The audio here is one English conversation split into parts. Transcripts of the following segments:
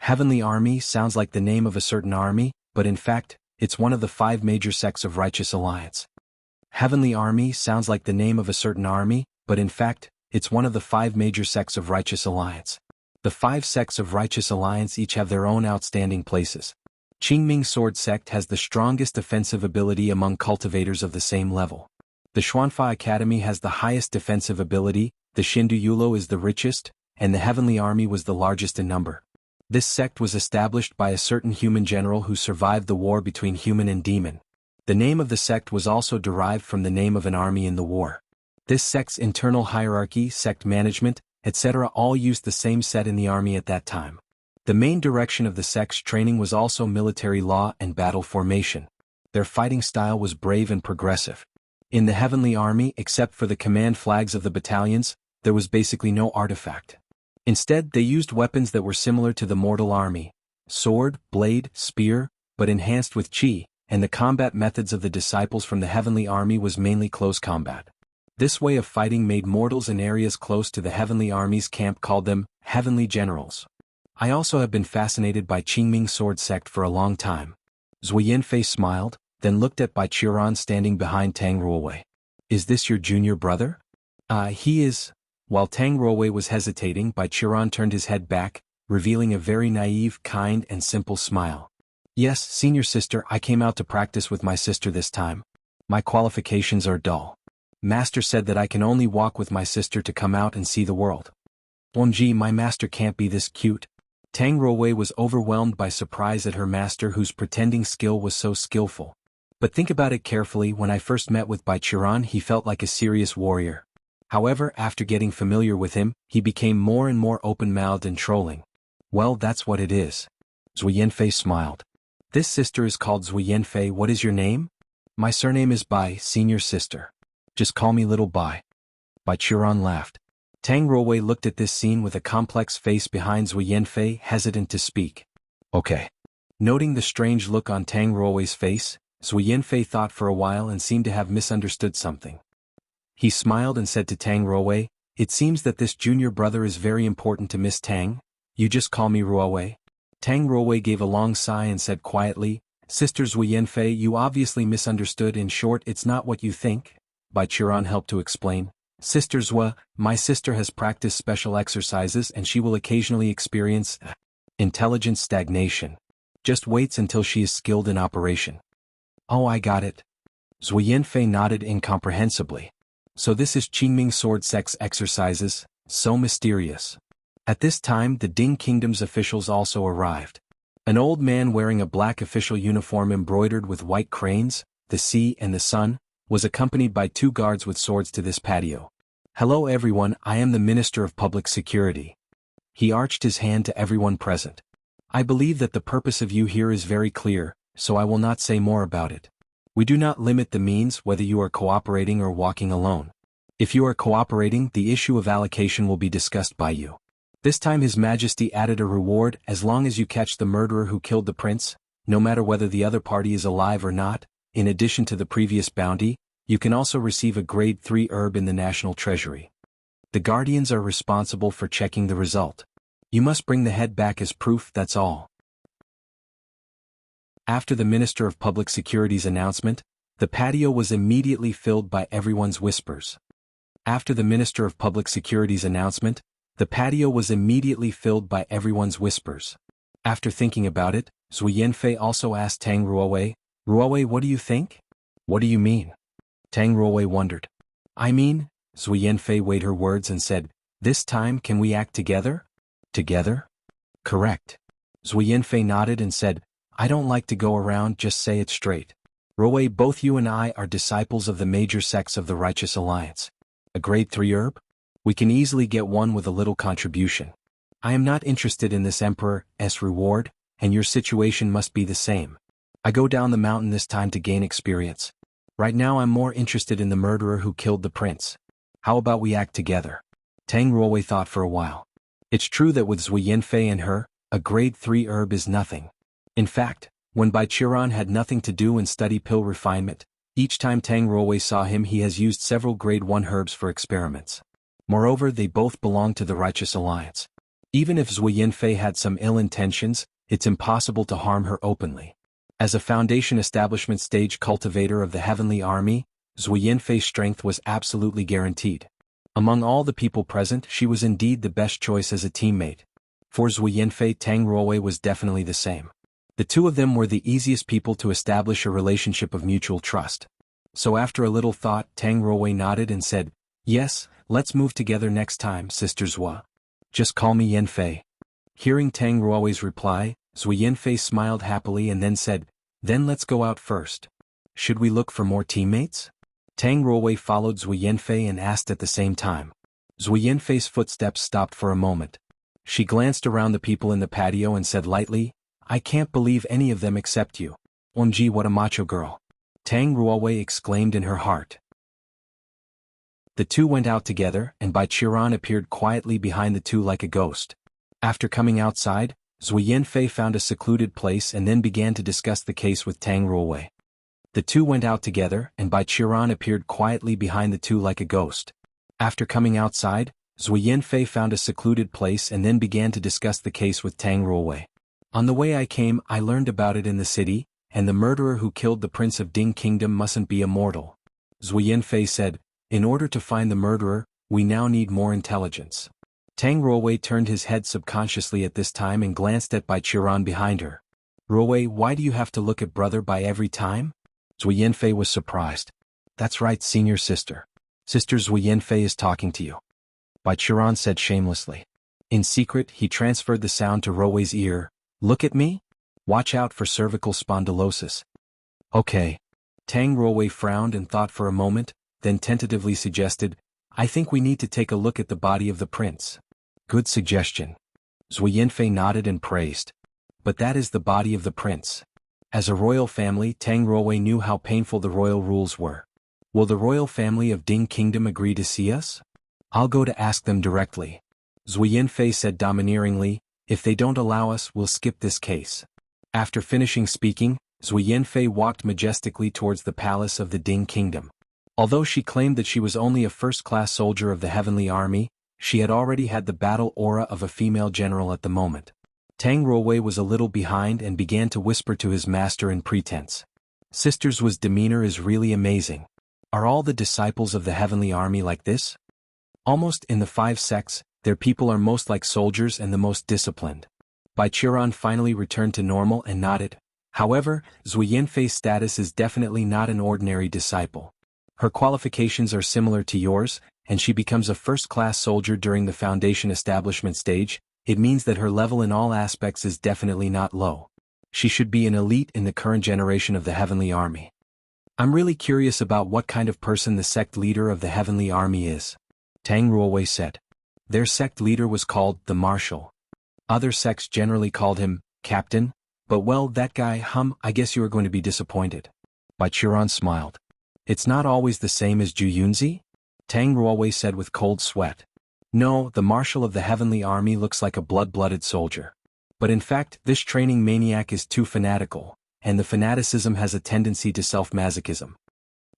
Heavenly Army sounds like the name of a certain army, but in fact, it's one of the 5 major sects of Righteous Alliance. Heavenly Army sounds like the name of a certain army, but in fact, it's one of the 5 major sects of Righteous Alliance. The 5 sects of Righteous Alliance each have their own outstanding places. Qingming Sword Sect has the strongest defensive ability among cultivators of the same level. The Xuanfa Academy has the highest defensive ability, the Shindu Yulo is the richest, and the Heavenly Army was the largest in number. This sect was established by a certain human general who survived the war between human and demon. The name of the sect was also derived from the name of an army in the war. This sect's internal hierarchy, sect management, etc. all used the same set in the army at that time. The main direction of the sect's training was also military law and battle formation. Their fighting style was brave and progressive. In the Heavenly Army, except for the command flags of the battalions, there was basically no artifact. Instead, they used weapons that were similar to the mortal army: sword, blade, spear, but enhanced with qi, and the combat methods of the disciples from the Heavenly Army was mainly close combat. This way of fighting made mortals in areas close to the Heavenly Army's camp called them Heavenly Generals. I also have been fascinated by Qingming Sword Sect for a long time. Zui Yanfei smiled, then looked at Bai Qiran standing behind Tang Ruowei. Is this your junior brother? He is. While Tang Ruowei was hesitating, Bai Qiran turned his head back, revealing a very naive, kind and simple smile. Yes, senior sister, I came out to practice with my sister this time. My qualifications are dull. Master said that I can only walk with my sister to come out and see the world. OMG, my master can't be this cute. Tang Ruowei was overwhelmed by surprise at her master whose pretending skill was so skillful. But think about it carefully, when I first met with Bai Qiran he felt like a serious warrior. However, after getting familiar with him, he became more and more open-mouthed and trolling. Well, that's what it is. Zui Yanfei smiled. This sister is called Zui Yanfei. What is your name? My surname is Bai, senior sister. Just call me little Bai. Bai Qiran laughed. Tang Ruowei looked at this scene with a complex face behind Zui Yanfei, hesitant to speak. Okay. Noting the strange look on Tang Ruowei's face, Zui Yanfei thought for a while and seemed to have misunderstood something. He smiled and said to Tang Ruowei, "It seems that this junior brother is very important to Miss Tang. You just call me Ruowei." Tang Ruowei gave a long sigh and said quietly, "Sister Zui Yanfei, you obviously misunderstood. In short, it's not what you think." Bai Qiran helped to explain. Sister Zua, my sister has practiced special exercises and she will occasionally experience intelligence stagnation. Just waits until she is skilled in operation. Oh, I got it. Zui Yanfei nodded incomprehensibly. So this is Qingming Sword Sect's exercises, so mysterious. At this time the Ding Kingdom's officials also arrived. An old man wearing a black official uniform embroidered with white cranes, the sea and the sun, was accompanied by 2 guards with swords to this patio. Hello everyone, I am the Minister of Public Security. He arched his hand to everyone present. I believe that the purpose of you here is very clear, so I will not say more about it. We do not limit the means whether you are cooperating or walking alone. If you are cooperating, the issue of allocation will be discussed by you. This time His Majesty added a reward as long as you catch the murderer who killed the prince, no matter whether the other party is alive or not. In addition to the previous bounty, you can also receive a grade 3 herb in the National Treasury. The Guardians are responsible for checking the result. You must bring the head back as proof, that's all. After the Minister of Public Security's announcement, the patio was immediately filled by everyone's whispers. After the Minister of Public Security's announcement, the patio was immediately filled by everyone's whispers. After thinking about it, Zui Yanfei also asked Tang Ruowei, "Ruowei, what do you think?" "What do you mean?" Tang Ruowei wondered. "I mean," Zui Yanfei weighed her words and said, "this time can we act together?" "Together?" "Correct." Zui Yanfei nodded and said, "I don't like to go around, just say it straight. Ruowei, both you and I are disciples of the major sects of the Righteous Alliance. A grade 3 herb? We can easily get one with a little contribution. I am not interested in this Emperor's reward, and your situation must be the same. I go down the mountain this time to gain experience. Right now I'm more interested in the murderer who killed the prince. How about we act together?" Tang Ruowei thought for a while. It's true that with Zui Yanfei and her, a grade 3 herb is nothing. In fact, when Bai Qiran had nothing to do and study pill refinement, each time Tang Ruowei saw him he has used several grade 1 herbs for experiments. Moreover, they both belong to the Righteous Alliance. Even if Zui Yinfei had some ill intentions, it's impossible to harm her openly. As a Foundation Establishment stage cultivator of the Heavenly Army, Zui Yinfei's strength was absolutely guaranteed. Among all the people present, she was indeed the best choice as a teammate. For Zui Yinfei, Tang Ruowei was definitely the same. The two of them were the easiest people to establish a relationship of mutual trust. So after a little thought, Tang Ruowei nodded and said, "Yes, let's move together next time, Sister Zua. Just call me Yinfei." Hearing Tang Ruowei's reply, Zui Yinfei smiled happily and then said, "Then let's go out first. Should we look for more teammates?" Tang Ruowei followed Zui Yinfei and asked at the same time. Zui Yinfei's footsteps stopped for a moment. She glanced around the people in the patio and said lightly, "I can't believe any of them except you. OMG, what a macho girl." Tang Ruowei exclaimed in her heart. The two went out together, and Bai Qiran appeared quietly behind the two like a ghost. After coming outside, Zui Yinfei found a secluded place and then began to discuss the case with Tang Ruowei. The two went out together, and Bai Qiran appeared quietly behind the two like a ghost. After coming outside, Zui Yinfei found a secluded place and then began to discuss the case with Tang Ruowei. "On the way I came, I learned about it in the city, and the murderer who killed the prince of Ding Kingdom mustn't be a mortal." Zui Yinfei said, "In order to find the murderer, we now need more intelligence." Tang Ruowei turned his head subconsciously at this time and glanced at Bai Qiran behind her. "Ruowei, why do you have to look at brother Bai every time?" Zui Yinfei was surprised. "That's right, senior sister. Sister Zui Yinfei is talking to you," Bai Qiran said shamelessly. In secret, he transferred the sound to Ruowei's ear. "Look at me? Watch out for cervical spondylosis." "Okay." Tang Ruowei frowned and thought for a moment, then tentatively suggested, "I think we need to take a look at the body of the prince." "Good suggestion." Zui Yinfei nodded and praised. "But that is the body of the prince." As a royal family, Tang Ruowei knew how painful the royal rules were. "Will the royal family of Ding Kingdom agree to see us?" "I'll go to ask them directly." Zui Yinfei said domineeringly, "If they don't allow us, we'll skip this case." After finishing speaking, Zui Yinfei walked majestically towards the palace of the Ding Kingdom. Although she claimed that she was only a first-class soldier of the Heavenly Army, she had already had the battle aura of a female general at the moment. Tang Ruowei was a little behind and began to whisper to his master in pretense. "Sister Zua's demeanor is really amazing. Are all the disciples of the Heavenly Army like this? Almost in the 5 sects, their people are most like soldiers and the most disciplined." Bai Qiran finally returned to normal and nodded. "However, Zui Yinfei's status is definitely not an ordinary disciple. Her qualifications are similar to yours, and she becomes a first-class soldier during the Foundation Establishment stage. It means that her level in all aspects is definitely not low. She should be an elite in the current generation of the Heavenly Army. I'm really curious about what kind of person the sect leader of the Heavenly Army is," Tang Ruowei said. "Their sect leader was called the Marshal. Other sects generally called him Captain, but well, that guy, I guess you are going to be disappointed." Bai Qiran smiled. "It's not always the same as Ju Yunzi?" Tang Ruowei said with cold sweat. "No, the Marshal of the Heavenly Army looks like a blood-blooded soldier. But in fact, this training maniac is too fanatical, and the fanaticism has a tendency to self-masochism."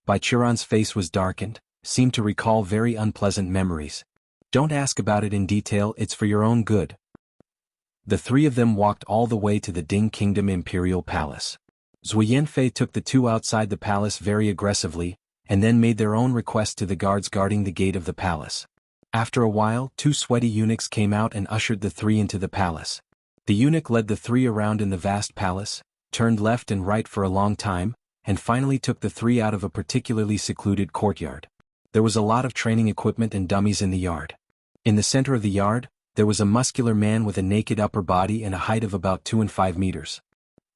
Bai Qiran's face was darkened, seemed to recall very unpleasant memories. "Don't ask about it in detail, it's for your own good." The three of them walked all the way to the Ding Kingdom Imperial Palace. Zui Yinfei took the two outside the palace very aggressively, and then made their own request to the guards guarding the gate of the palace. After a while, 2 sweaty eunuchs came out and ushered the three into the palace. The eunuch led the three around in the vast palace, turned left and right for a long time, and finally took the three out of a particularly secluded courtyard. There was a lot of training equipment and dummies in the yard. In the center of the yard, there was a muscular man with a naked upper body and a height of about 2 and 5 meters.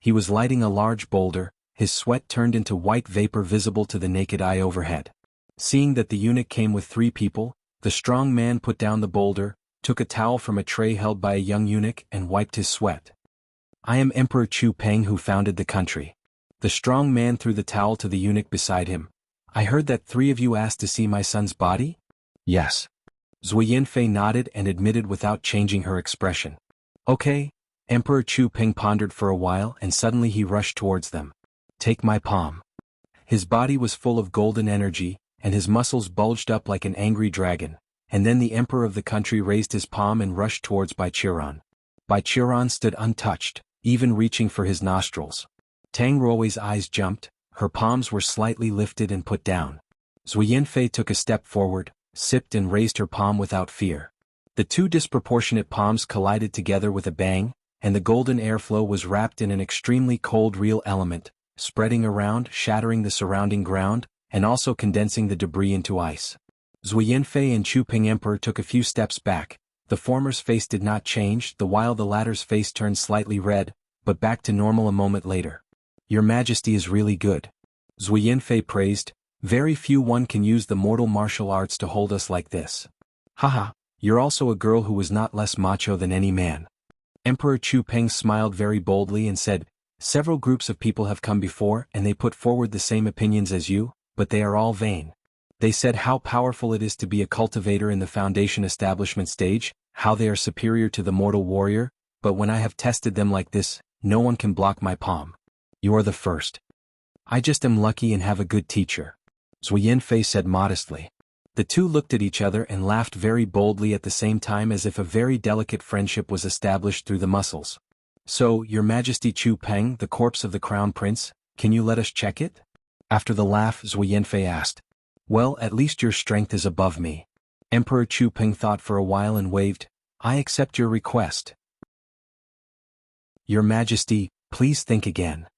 He was lighting a large boulder, his sweat turned into white vapor visible to the naked eye overhead. Seeing that the eunuch came with 3 people, the strong man put down the boulder, took a towel from a tray held by a young eunuch and wiped his sweat. "I am Emperor Chu Peng who founded the country." The strong man threw the towel to the eunuch beside him. "I heard that 3 of you asked to see my son's body?" "Yes." Zui Yinfei nodded and admitted without changing her expression. "Okay." Emperor Chu Peng pondered for a while and suddenly he rushed towards them. "Take my palm." His body was full of golden energy, and his muscles bulged up like an angry dragon. and then the emperor of the country raised his palm and rushed towards Bai Qiran. Bai Qiran stood untouched, even reaching for his nostrils. Tang Ruowei's eyes jumped, her palms were slightly lifted and put down. Zhu Yanfei took a step forward, sipped and raised her palm without fear. The two disproportionate palms collided together with a bang, and the golden airflow was wrapped in an extremely cold real element, spreading around, shattering the surrounding ground, and also condensing the debris into ice. Zhu Yanfei and Chu Ping Emperor took a few steps back. The former's face did not change, while the latter's face turned slightly red, but back to normal a moment later. Your Majesty is really good. Zhu Yanfei praised. Very few one can use the mortal martial arts to hold us like this. Haha, you're also a girl who was not less macho than any man. Emperor Chu Peng smiled very boldly and said, several groups of people have come before and they put forward the same opinions as you, but they are all vain. They said how powerful it is to be a cultivator in the foundation establishment stage, how they are superior to the mortal warrior, but when I have tested them like this, no one can block my palm. You are the first. I just am lucky and have a good teacher. Zhu Yanfei said modestly. The two looked at each other and laughed very boldly at the same time as if a very delicate friendship was established through the muscles. So, Your Majesty Chu Peng, the corpse of the Crown Prince, can you let us check it? After the laugh, Zhu Yanfei asked. Well, at least your strength is above me. Emperor Chu Peng thought for a while and waved. I accept your request. Your Majesty, please think again.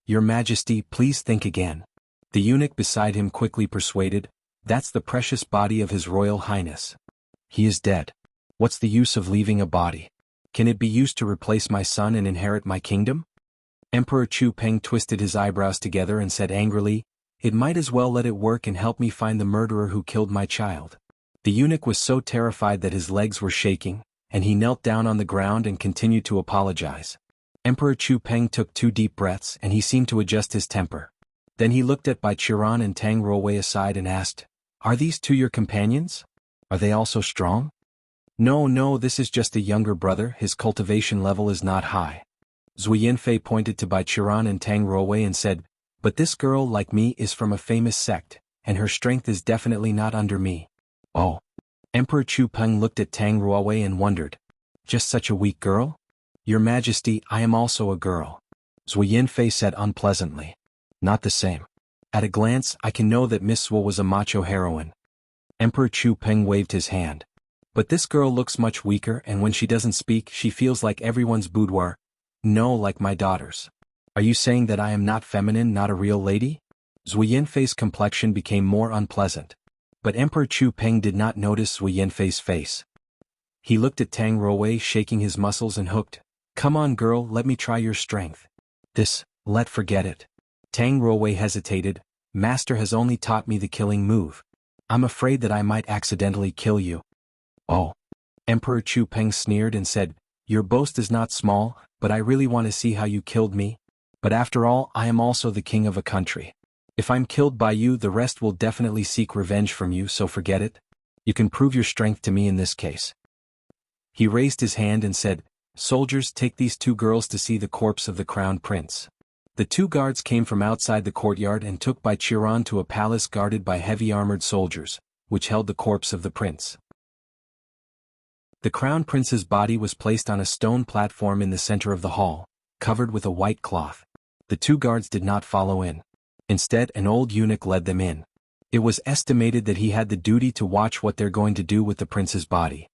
Your Majesty, please think again. The eunuch beside him quickly persuaded, that's the precious body of His Royal Highness. He is dead. What's the use of leaving a body? Can it be used to replace my son and inherit my kingdom? Emperor Chu Peng twisted his eyebrows together and said angrily, it might as well let it work and help me find the murderer who killed my child. The eunuch was so terrified that his legs were shaking, and he knelt down on the ground and continued to apologize. Emperor Chu Peng took 2 deep breaths and he seemed to adjust his temper. Then he looked at Bai Qiran and Tang Ruowei aside and asked, are these two your companions? Are they also strong? No, this is just a younger brother, his cultivation level is not high. Zhu Yanfei pointed to Bai Qiran and Tang Ruowei and said, but this girl, like me, is from a famous sect, and her strength is definitely not under me. Oh. Emperor Chu Peng looked at Tang Ruowei and wondered, just such a weak girl? Your Majesty, I am also a girl. Zhu Yanfei said unpleasantly. Not the same. At a glance, I can know that Miss Zhuo was a macho heroine. Emperor Chu Peng waved his hand. But this girl looks much weaker and when she doesn't speak she feels like everyone's boudoir. No, like my daughter's. Are you saying that I am not feminine, not a real lady? Zhu Yanfei's complexion became more unpleasant. But Emperor Chu Peng did not notice Zhu Yanfei's face. He looked at Tang Ruowei shaking his muscles and hooked. Come on girl, let me try your strength. Forget it. Tang Ruowei hesitated. Master has only taught me the killing move. I'm afraid that I might accidentally kill you. Oh. Emperor Chu Peng sneered and said, your boast is not small, but I really want to see how you killed me. But after all, I am also the king of a country. If I'm killed by you, the rest will definitely seek revenge from you, so forget it. You can prove your strength to me in this case. He raised his hand and said, soldiers, take these 2 girls to see the corpse of the crown prince. The 2 guards came from outside the courtyard and took Bai Qiran to a palace guarded by heavy armored soldiers, which held the corpse of the prince. The crown prince's body was placed on a stone platform in the center of the hall, covered with a white cloth. The 2 guards did not follow in. Instead, an old eunuch led them in. It was estimated that he had the duty to watch what they're going to do with the prince's body.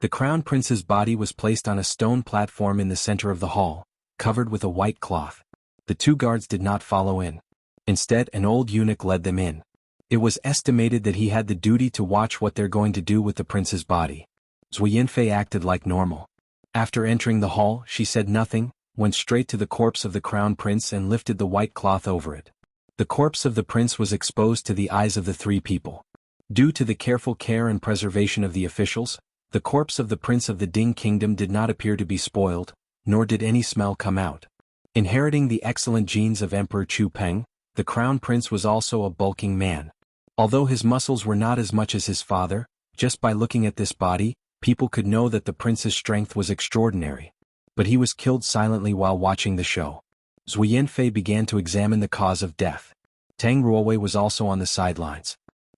The crown prince's body was placed on a stone platform in the center of the hall, covered with a white cloth. The 2 guards did not follow in. Instead, an old eunuch led them in. It was estimated that he had the duty to watch what they're going to do with the prince's body. Zhu Yanfei acted like normal. After entering the hall, she said nothing, went straight to the corpse of the crown prince and lifted the white cloth over it. The corpse of the prince was exposed to the eyes of the 3 people. Due to the careful care and preservation of the officials, the corpse of the prince of the Ding kingdom did not appear to be spoiled, nor did any smell come out. Inheriting the excellent genes of Emperor Chu Peng, the crown prince was also a bulking man. Although his muscles were not as much as his father, just by looking at this body, people could know that the prince's strength was extraordinary. But he was killed silently while watching the show. Zhu Yanfei began to examine the cause of death. Tang Ruowei was also on the sidelines.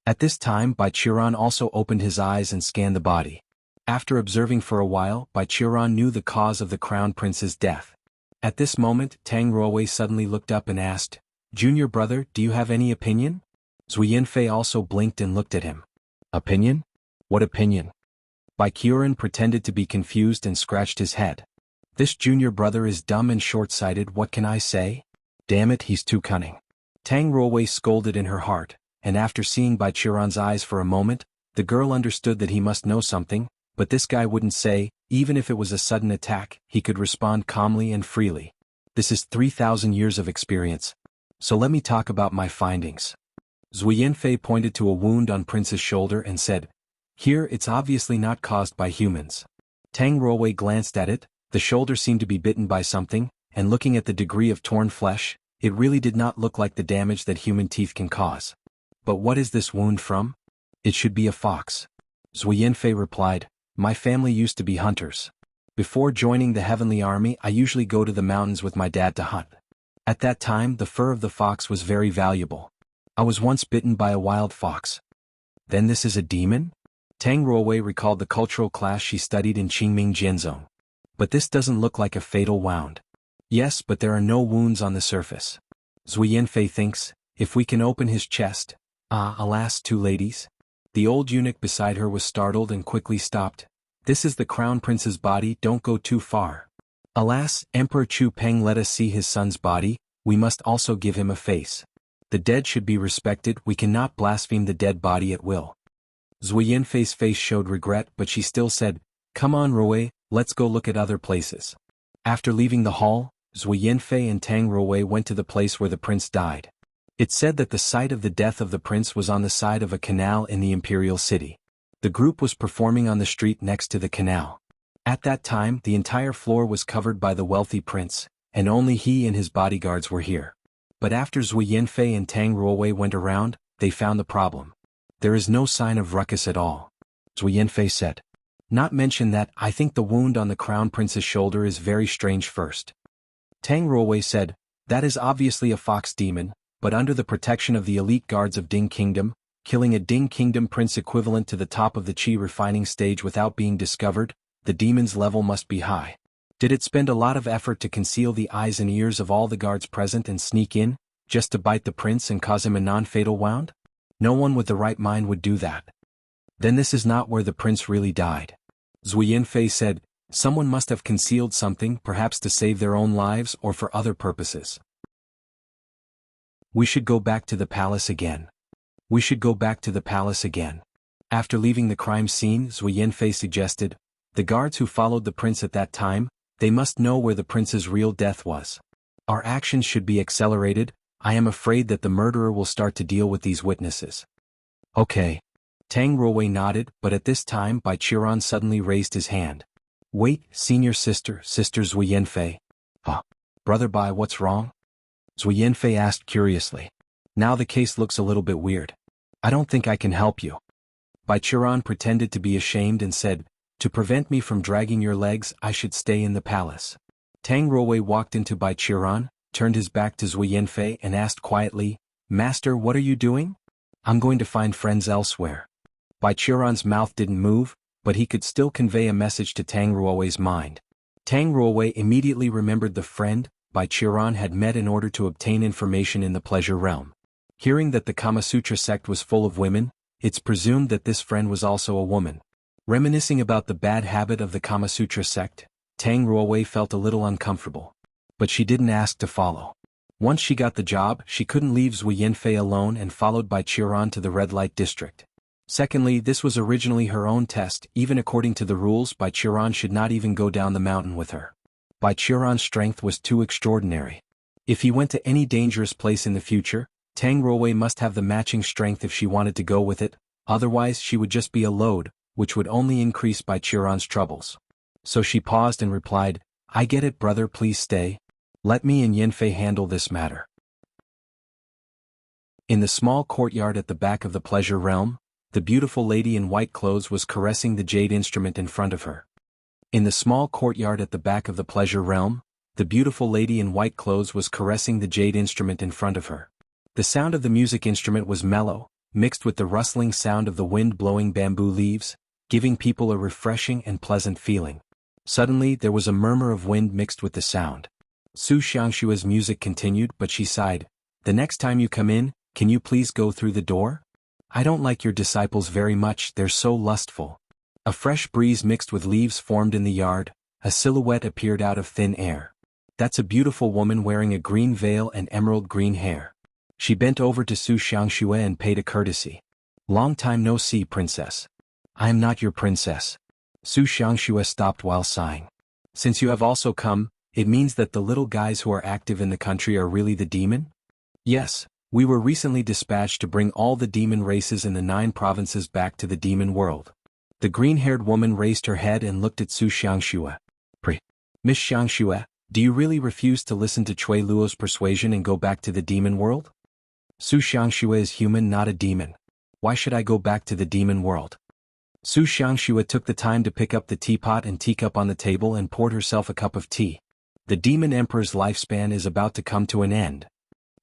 At this time Baiqiran also opened his eyes and scanned the body. After observing for a while, Baiqiran knew the cause of the crown prince's death. At this moment, Tang Ruowei suddenly looked up and asked, "Junior brother, do you have any opinion?" Zui Yanfei also blinked and looked at him. "Opinion? What opinion?" Baiqiran pretended to be confused and scratched his head. "This junior brother is dumb and short-sighted, what can I say? Damn it, he's too cunning." Tang Ruowei scolded in her heart, and after seeing Baiqiran's eyes for a moment, the girl understood that he must know something, but this guy wouldn't say, even if it was a sudden attack, he could respond calmly and freely. This is 3,000 years of experience. So let me talk about my findings. Zui Yanfei pointed to a wound on Prince's shoulder and said, "Here it's obviously not caused by humans." Tang Ruowei glanced at it, the shoulder seemed to be bitten by something, and looking at the degree of torn flesh, it really did not look like the damage that human teeth can cause. "But what is this wound from?" "It should be a fox." Zui Yanfei replied, "My family used to be hunters. Before joining the Heavenly Army I usually go to the mountains with my dad to hunt. At that time the fur of the fox was very valuable. I was once bitten by a wild fox." "Then this is a demon?" Tang Ruowei recalled the cultural class she studied in Qingming Jianzong. "But this doesn't look like a fatal wound." "Yes, but there are no wounds on the surface. Zui Yanfei thinks, if we can open his chest." Alas, two ladies. The old eunuch beside her was startled and quickly stopped. "This is the crown prince's body, don't go too far." "Alas, Emperor Chu Peng let us see his son's body, we must also give him a face. The dead should be respected, we cannot blaspheme the dead body at will." Zui Yanfei's face showed regret, but she still said, "Come on Ruowei, let's go look at other places." After leaving the hall, Zui Yanfei and Tang Ruowei went to the place where the prince died. It said that the site of the death of the prince was on the side of a canal in the imperial city. The group was performing on the street next to the canal. At that time the entire floor was covered by the wealthy prince, and only he and his bodyguards were here. But after Zui Yanfei and Tang Ruowei went around, they found the problem. There is no sign of ruckus at all. Zui Yanfei said, "Not mention that, I think the wound on the crown prince's shoulder is very strange first." Tang Ruowei said, "That is obviously a fox demon, but under the protection of the elite guards of Ding Kingdom, killing a Ding Kingdom prince equivalent to the top of the qi refining stage without being discovered, the demon's level must be high. Did it spend a lot of effort to conceal the eyes and ears of all the guards present and sneak in, just to bite the prince and cause him a non-fatal wound? No one with the right mind would do that. Then this is not where the prince really died." Zui Yanfei said, "Someone must have concealed something, perhaps to save their own lives or for other purposes. We should go back to the palace again. We should go back to the palace again." After leaving the crime scene, Zui Yanfei suggested, "The guards who followed the prince at that time, they must know where the prince's real death was. Our actions should be accelerated, I am afraid that the murderer will start to deal with these witnesses." "Okay." Tang Ruowei nodded, but at this time Baiqiran suddenly raised his hand. "Wait, senior sister, Sister Zui Yanfei." Brother Bai, what's wrong?" Zui Yanfei asked curiously. "Now the case looks a little bit weird. I don't think I can help you." Baiqiran pretended to be ashamed and said, "To prevent me from dragging your legs, I should stay in the palace." Tang Ruowei walked into Baiqiran, turned his back to Zui Yanfei and asked quietly, "Master, what are you doing?" "I'm going to find friends elsewhere." Baiqiran's mouth didn't move, but he could still convey a message to Tang Ruowei's mind. Tang Ruowei immediately remembered the friend Baiqiran had met in order to obtain information in the pleasure realm. Hearing that the Kamasutra sect was full of women, it's presumed that this friend was also a woman. Reminiscing about the bad habit of the Kamasutra sect, Tang Ruowei felt a little uncomfortable. But she didn't ask to follow. Once she got the job, she couldn't leave Zui Yanfei alone and followed Baiqiran to the red light district. Secondly, this was originally her own test, even according to the rules Baiqiran should not even go down the mountain with her. Baiqiran's strength was too extraordinary. If he went to any dangerous place in the future, Tang Ruowei must have the matching strength if she wanted to go with it, otherwise she would just be a load, which would only increase Baiqiran's troubles. So she paused and replied, "I get it, brother, please stay. Let me and Yanfei handle this matter." In the small courtyard at the back of the pleasure realm, the beautiful lady in white clothes was caressing the jade instrument in front of her. In the small courtyard at the back of the pleasure realm, the beautiful lady in white clothes was caressing the jade instrument in front of her. The sound of the music instrument was mellow, mixed with the rustling sound of the wind blowing bamboo leaves, giving people a refreshing and pleasant feeling. Suddenly there was a murmur of wind mixed with the sound. Su Xiangshua's music continued, but she sighed. "The next time you come in, can you please go through the door? I don't like your disciples very much, they're so lustful." A fresh breeze mixed with leaves formed in the yard. A silhouette appeared out of thin air. "That's a beautiful woman wearing a green veil and emerald green hair." She bent over to Su Xiangxue and paid a courtesy. "Long time no see, princess." "I am not your princess." Su Xiangxue stopped while sighing. "Since you have also come, it means that the little guys who are active in the country are really the demon?" "Yes, we were recently dispatched to bring all the demon races in the 9 provinces back to the demon world." The green-haired woman raised her head and looked at Su Xiangxue. "Miss Xiangxue, do you really refuse to listen to Cui Luo's persuasion and go back to the demon world?" "Su Xiangxue is human, not a demon. Why should I go back to the demon world?" Su Xiangxue took the time to pick up the teapot and teacup on the table and poured herself a cup of tea. "The demon emperor's lifespan is about to come to an end."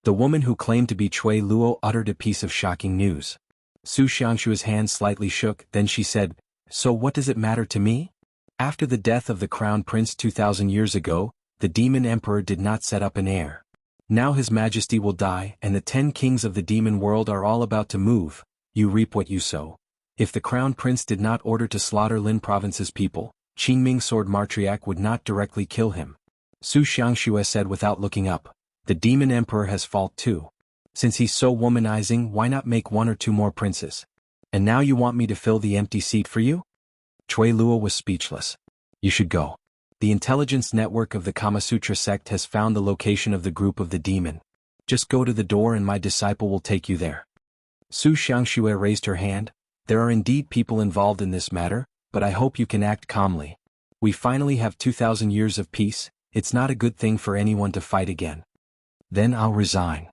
The woman who claimed to be Cui Luo uttered a piece of shocking news. Su Xiangxue's hand slightly shook, then she said, "So what does it matter to me? After the death of the crown prince 2,000 years ago, the demon emperor did not set up an heir. Now his majesty will die and the 10 kings of the demon world are all about to move. You reap what you sow. If the crown prince did not order to slaughter Lin province's people, Qingming Sword Martriak would not directly kill him." Su Xiangxue said without looking up. "The demon emperor has fault too. Since he's so womanizing, why not make 1 or 2 more princes? And now you want me to fill the empty seat for you?" Cui Luo was speechless. "You should go. The intelligence network of the Kama Sutra sect has found the location of the group of the demon. Just go to the door and my disciple will take you there." Su Xiangxue raised her hand. "There are indeed people involved in this matter, but I hope you can act calmly. We finally have 2,000 years of peace, it's not a good thing for anyone to fight again. Then I'll resign."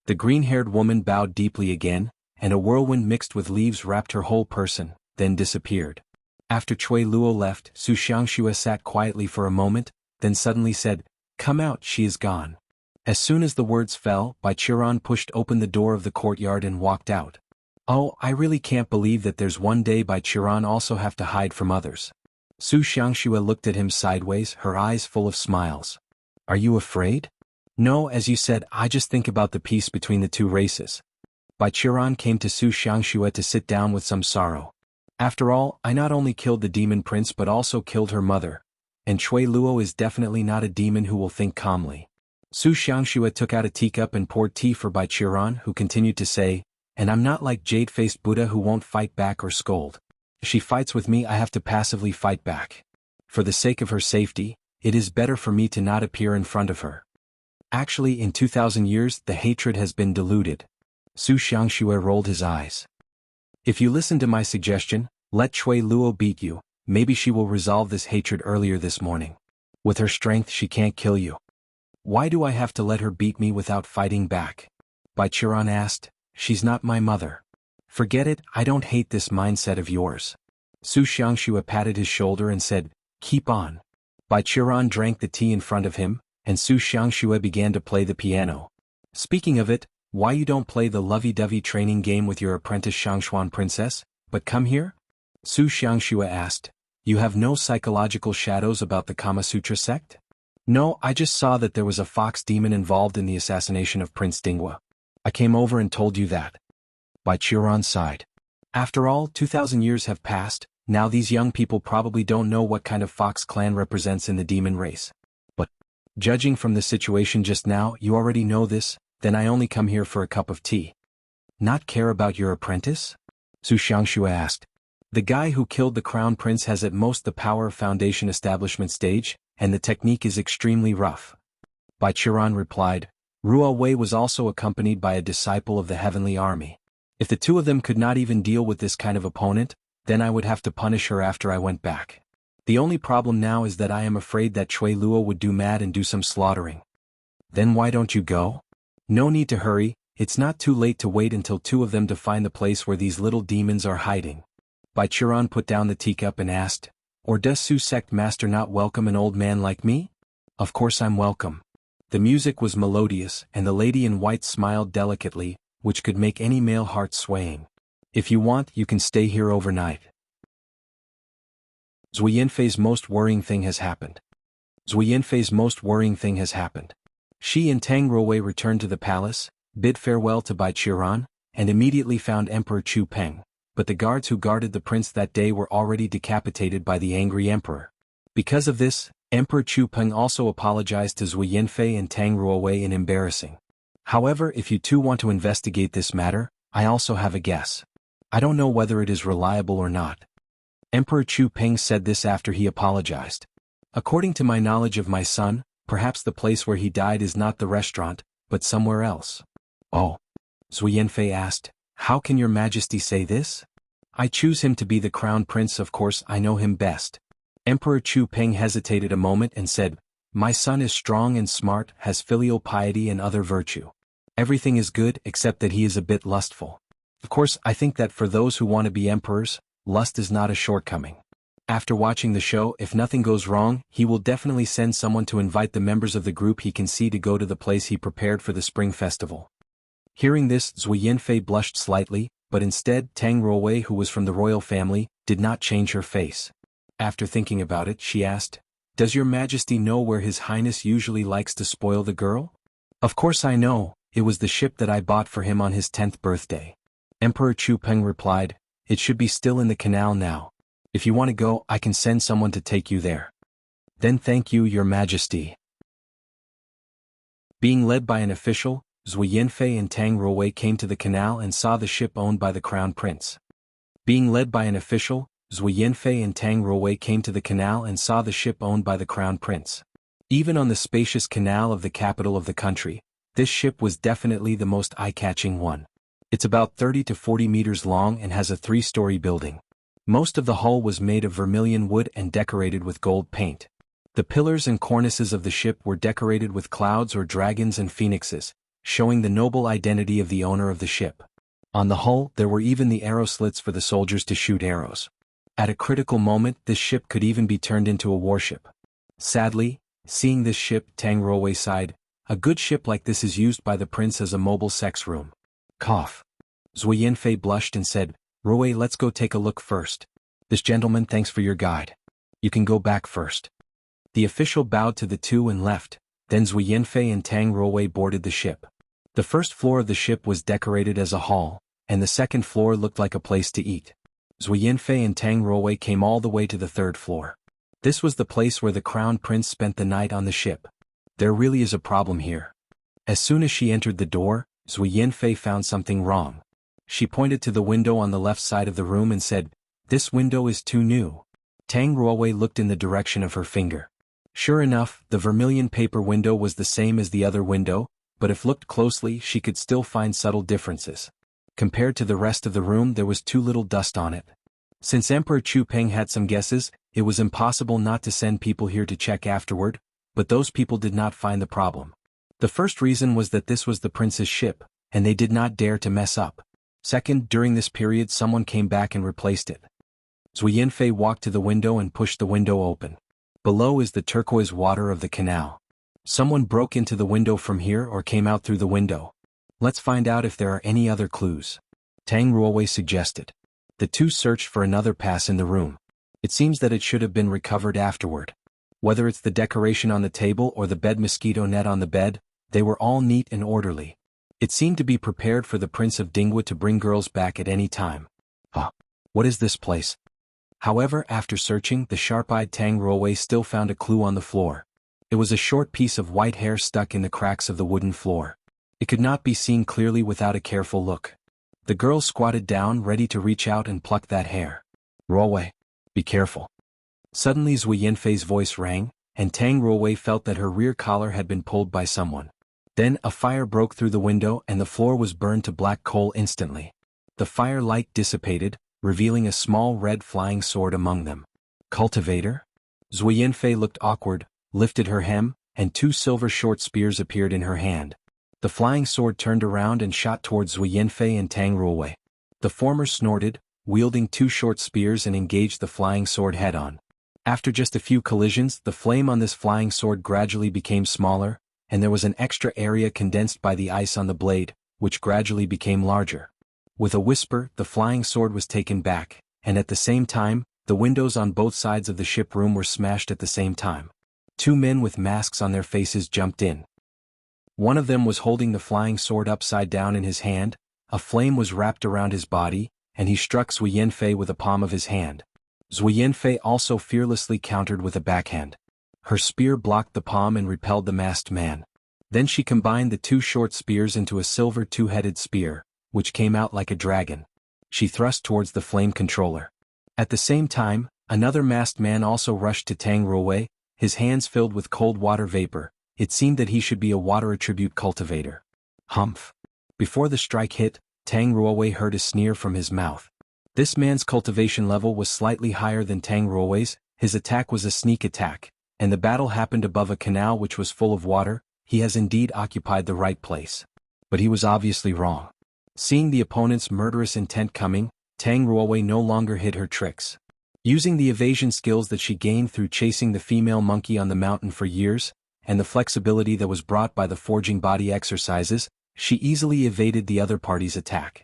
The green-haired woman bowed deeply again, and a whirlwind mixed with leaves wrapped her whole person, then disappeared. After Cui Luo left, Su Xiangxue sat quietly for a moment, then suddenly said, "Come out, she is gone." As soon as the words fell, Bai Qiran pushed open the door of the courtyard and walked out. "Oh, I really can't believe that there's one day Bai Qiran also have to hide from others." Su Xiangxue looked at him sideways, her eyes full of smiles. "Are you afraid?" "No, as you said, I just think about the peace between the 2 races." Bai Qiran came to Su Xiangxue to sit down with some sorrow. "After all, I not only killed the demon prince but also killed her mother. And Cui Luo is definitely not a demon who will think calmly." Su Xiangxue took out a teacup and poured tea for Bai Qiran, who continued to say, "And I'm not like jade-faced Buddha who won't fight back or scold. If she fights with me I have to passively fight back. For the sake of her safety, it is better for me to not appear in front of her." Actually, in 2,000 years the hatred has been diluted. Su Xiangxue rolled his eyes. "If you listen to my suggestion, let Cui Luo beat you, maybe she will resolve this hatred earlier this morning. With her strength she can't kill you." "Why do I have to let her beat me without fighting back?" Bai Qiran asked. "She's not my mother." "Forget it, I don't hate this mindset of yours." Su Xiangxue patted his shoulder and said, "Keep on." Bai Qiran drank the tea in front of him, and Su Xiangxue began to play the piano. "Speaking of it, why you don't play the lovey-dovey training game with your apprentice Shangshuan princess, but come here?" Su Xiangxue asked. "You have no psychological shadows about the Kama Sutra sect?" "No, I just saw that there was a fox demon involved in the assassination of Prince Dinghua. I came over and told you that." Bai Qiran sighed. "After all, 2,000 years have passed, now these young people probably don't know what kind of fox clan represents in the demon race. But, judging from the situation just now, you already know this, then I only come here for a cup of tea." "Not care about your apprentice?" Su Xiangxue asked. "The guy who killed the crown prince has at most the power of foundation establishment stage, and the technique is extremely rough." Bai Qiran replied. "Ruo Wei was also accompanied by a disciple of the heavenly army. If the 2 of them could not even deal with this kind of opponent, then I would have to punish her after I went back. The only problem now is that I am afraid that Cui Luo would do mad and do some slaughtering." "Then why don't you go?" "No need to hurry, it's not too late to wait until 2 of them to find the place where these little demons are hiding." Bai Qiran put down the teacup and asked, "Or does Su sect master not welcome an old man like me?" "Of course I'm welcome." The music was melodious and the lady in white smiled delicately, which could make any male heart swaying. If you want, you can stay here overnight. Zui Yinfei's most worrying thing has happened. Zui Yinfei's most worrying thing has happened. She and Tang Ruowei returned to the palace, bid farewell to Bai Qiran, and immediately found Emperor Chu Peng, but the guards who guarded the prince that day were already decapitated by the angry emperor. Because of this, Emperor Chu Peng also apologized to Zui Yinfei and Tang Ruowei in embarrassing. However, if you two want to investigate this matter, I also have a guess. I don't know whether it is reliable or not. Emperor Chu Peng said this after he apologized. According to my knowledge of my son, perhaps the place where he died is not the restaurant, but somewhere else. Oh. Zui Yinfei asked, how can your majesty say this? I choose him to be the crown prince, of course I know him best. Emperor Chu Peng hesitated a moment and said, my son is strong and smart, has filial piety and other virtue. Everything is good except that he is a bit lustful. Of course, I think that for those who want to be emperors, lust is not a shortcoming. After watching the show, if nothing goes wrong, he will definitely send someone to invite the members of the group he can see to go to the place he prepared for the spring festival. Hearing this, Zui Yinfei blushed slightly, but instead Tang Ruowei, who was from the royal family, did not change her face. After thinking about it, she asked, does your majesty know where his highness usually likes to spoil the girl? Of course I know, it was the ship that I bought for him on his 10th birthday. Emperor Chu Peng replied, it should be still in the canal now. If you want to go, I can send someone to take you there. Then thank you, your majesty. Being led by an official, Zui Yinfei and Tang Ruowei came to the canal and saw the ship owned by the crown prince. Being led by an official, Zui Yinfei and Tang Ruowei came to the canal and saw the ship owned by the crown prince. Even on the spacious canal of the capital of the country, this ship was definitely the most eye-catching one. It's about 30 to 40 meters long and has a 3-story building. Most of the hull was made of vermilion wood and decorated with gold paint. The pillars and cornices of the ship were decorated with clouds or dragons and phoenixes, showing the noble identity of the owner of the ship. On the hull, there were even the arrow slits for the soldiers to shoot arrows. At a critical moment, this ship could even be turned into a warship. Sadly, seeing this ship, Tang Ruowei sighed, a good ship like this is used by the prince as a mobile sex room. Cough. Zui Yinfei blushed and said, Ruowei, let's go take a look first. This gentleman thanks for your guide. You can go back first. The official bowed to the two and left. Then Zui Yinfei and Tang Ruowei boarded the ship. The first floor of the ship was decorated as a hall, and the second floor looked like a place to eat. Zui Yinfei and Tang Ruowei came all the way to the third floor. This was the place where the crown prince spent the night on the ship. There really is a problem here. As soon as she entered the door, Zui Yinfei found something wrong. She pointed to the window on the left side of the room and said, this window is too new. Tang Ruowei looked in the direction of her finger. Sure enough, the vermilion paper window was the same as the other window, but if looked closely she could still find subtle differences. Compared to the rest of the room, there was too little dust on it. Since Emperor Chu Peng had some guesses, it was impossible not to send people here to check afterward, but those people did not find the problem. The first reason was that this was the prince's ship, and they did not dare to mess up. Second, during this period someone came back and replaced it. Zui Yinfei walked to the window and pushed the window open. Below is the turquoise water of the canal. Someone broke into the window from here or came out through the window. Let's find out if there are any other clues. Tang Ruowei suggested. The two searched for another pass in the room. It seems that it should have been recovered afterward. Whether it's the decoration on the table or the bed mosquito net on the bed, they were all neat and orderly. It seemed to be prepared for the Prince of Dingwa to bring girls back at any time. What is this place? However, after searching, the sharp-eyed Tang Ruowei still found a clue on the floor. It was a short piece of white hair stuck in the cracks of the wooden floor. It could not be seen clearly without a careful look. The girl squatted down, ready to reach out and pluck that hair. Ruowei, be careful. Suddenly Zui Yinfei's voice rang, and Tang Ruowei felt that her rear collar had been pulled by someone. Then a fire broke through the window and the floor was burned to black coal instantly. The fire light dissipated, revealing a small red flying sword among them. Cultivator? Zui Yinfei looked awkward, lifted her hem, and 2 silver short spears appeared in her hand. The flying sword turned around and shot towards Zui Yinfei and Tang Ruowei. The former snorted, wielding 2 short spears and engaged the flying sword head-on. After just a few collisions, the flame on this flying sword gradually became smaller, and there was an extra area condensed by the ice on the blade, which gradually became larger. With a whisper, the flying sword was taken back, and at the same time, the windows on both sides of the ship room were smashed at the same time. Two men with masks on their faces jumped in. One of them was holding the flying sword upside down in his hand, a flame was wrapped around his body, and he struck Zui Yanfei with the palm of his hand. Zui Yanfei also fearlessly countered with a backhand. Her spear blocked the palm and repelled the masked man. Then she combined the two short spears into a silver two-headed spear, which came out like a dragon. She thrust towards the flame controller. At the same time, another masked man also rushed to Tang Ruowei, his hands filled with cold water vapor. It seemed that he should be a water attribute cultivator. Humph. Before the strike hit, Tang Ruowei heard a sneer from his mouth. This man's cultivation level was slightly higher than Tang Ruowei's, his attack was a sneak attack, and the battle happened above a canal which was full of water. He has indeed occupied the right place. But he was obviously wrong. Seeing the opponent's murderous intent coming, Tang Ruowei no longer hid her tricks. Using the evasion skills that she gained through chasing the female monkey on the mountain for years, and the flexibility that was brought by the forging body exercises, she easily evaded the other party's attack.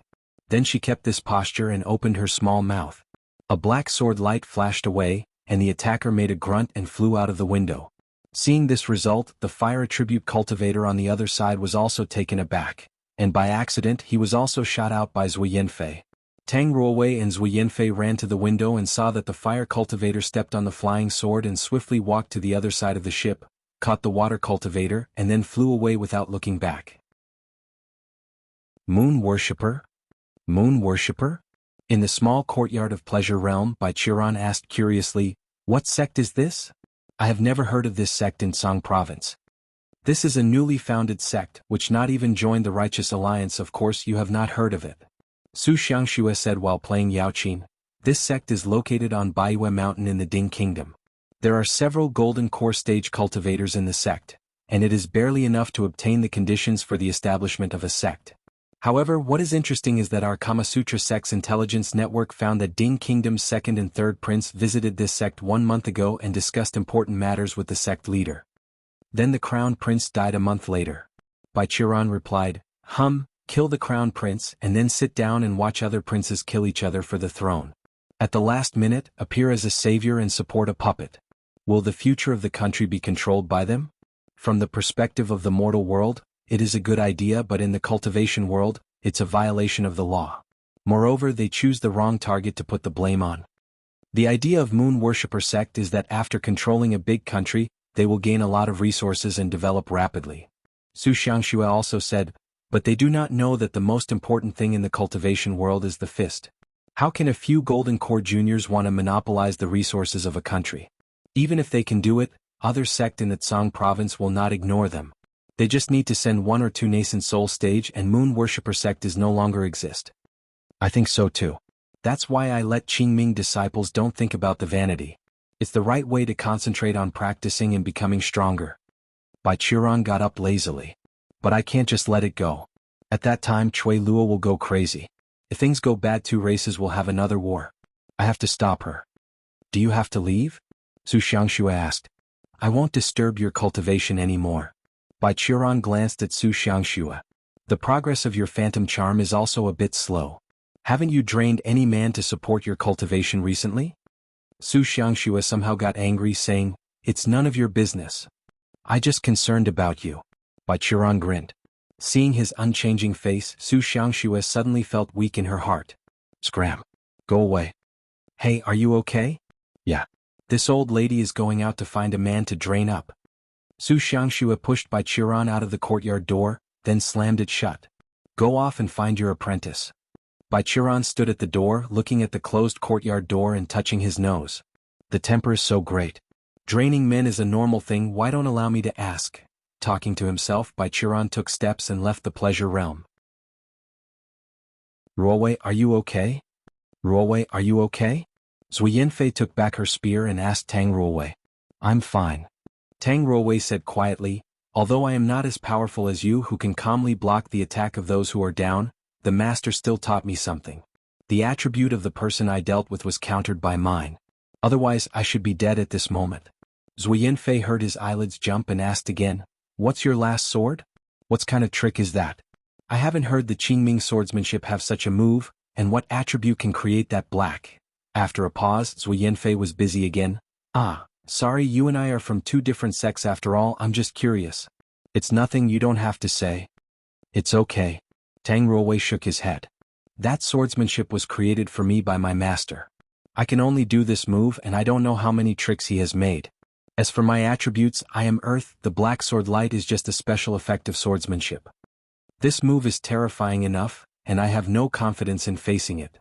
Then she kept this posture and opened her small mouth. A black sword light flashed away, and the attacker made a grunt and flew out of the window. Seeing this result, the fire attribute cultivator on the other side was also taken aback, and by accident he was also shot out by Zui Yanfei. Tang Ruowei and Zui Yanfei ran to the window and saw that the fire cultivator stepped on the flying sword and swiftly walked to the other side of the ship, caught the water cultivator, and then flew away without looking back. Moon Worshipper? Moon Worshipper? In the small courtyard of Pleasure Realm, Bai Qiran asked curiously, "What sect is this? I have never heard of this sect in Song Province." "This is a newly founded sect, which not even joined the Righteous Alliance. Of course you have not heard of it," Su Xiangxue said while playing Yaoqin. "This sect is located on Baiyue Mountain in the Ding Kingdom. There are several golden core stage cultivators in the sect, and it is barely enough to obtain the conditions for the establishment of a sect. However, what is interesting is that our Kamasutra sect's intelligence network found that Ding Kingdom's second and third prince visited this sect 1 month ago and discussed important matters with the sect leader. Then the crown prince died a month later." Bai Qiran replied, "Kill the crown prince and then sit down and watch other princes kill each other for the throne. At the last minute, appear as a savior and support a puppet. Will the future of the country be controlled by them? From the perspective of the mortal world, it is a good idea, but in the cultivation world, it's a violation of the law. Moreover, they choose the wrong target to put the blame on. The idea of Moon Worshipper sect is that after controlling a big country, they will gain a lot of resources and develop rapidly." Su Xiangxue also said, "But they do not know that the most important thing in the cultivation world is the fist. How can a few golden core juniors want to monopolize the resources of a country? Even if they can do it, other sect in the Tsang province will not ignore them. They just need to send 1 or 2 nascent soul stage and Moon Worshipper sect is no longer exist." "I think so too. That's why I let Qingming disciples don't think about the vanity. It's the right way to concentrate on practicing and becoming stronger." Bai Qiran got up lazily. "But I can't just let it go. At that time Cui Luo will go crazy. If things go bad 2 races will have another war. I have to stop her." "Do you have to leave?" Su Xiangxue asked. "I won't disturb your cultivation anymore." Bai Qiran glanced at Su Xiangxue. "The progress of your phantom charm is also a bit slow. Haven't you drained any man to support your cultivation recently?" Su Xiangxue somehow got angry, saying, "It's none of your business. I just concerned about you." Bai Qiran grinned. Seeing his unchanging face, Su Xiangxue suddenly felt weak in her heart. "Scram. Go away." "Hey, are you okay?" "Yeah. This old lady is going out to find a man to drain up." Su Xiangxue pushed Bai Qiran out of the courtyard door, then slammed it shut. "Go off and find your apprentice." Bai Qiran stood at the door, looking at the closed courtyard door and touching his nose. "The temper is so great. Draining men is a normal thing, why don't allow me to ask?" Talking to himself, Bai Qiran took steps and left the pleasure realm. "Ruowei, are you okay? Ruowei, are you okay?" Zui Yanfei took back her spear and asked Tang Ruowei. "I'm fine." Tang Ruowei said quietly, "Although I am not as powerful as you who can calmly block the attack of those who are down, the master still taught me something. The attribute of the person I dealt with was countered by mine. Otherwise I should be dead at this moment." Zui Yanfei heard his eyelids jump and asked again, "What's your last sword? What kind of trick is that?" I haven't heard the Qingming swordsmanship have such a move, and what attribute can create that black? After a pause, Zui Yanfei was busy again. Ah, sorry, you and I are from two different sects after all, I'm just curious. It's nothing, you don't have to say. It's okay. Tang Ruowei shook his head. That swordsmanship was created for me by my master. I can only do this move and I don't know how many tricks he has made. As for my attributes, I am Earth, the black sword light is just a special effect of swordsmanship. This move is terrifying enough, and I have no confidence in facing it.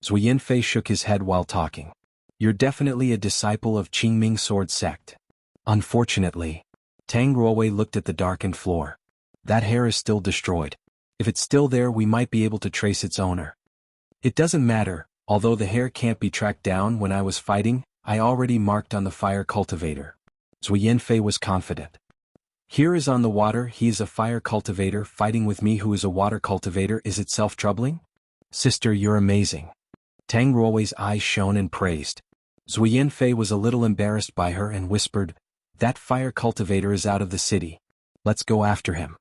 Zui Yanfei shook his head while talking. You're definitely a disciple of Qingming sword sect. Unfortunately. Tang Ruowei looked at the darkened floor. That hair is still destroyed. If it's still there, we might be able to trace its owner. It doesn't matter, although the hair can't be tracked down. When I was fighting, I already marked on the fire cultivator. Zui Yanfei was confident. Here is on the water, he is a fire cultivator fighting with me who is a water cultivator. Is itself troubling? Sister, you're amazing. Tang Ruowei's eyes shone and praised. Zui Yanfei was a little embarrassed by her and whispered, that fire cultivator is out of the city. Let's go after him.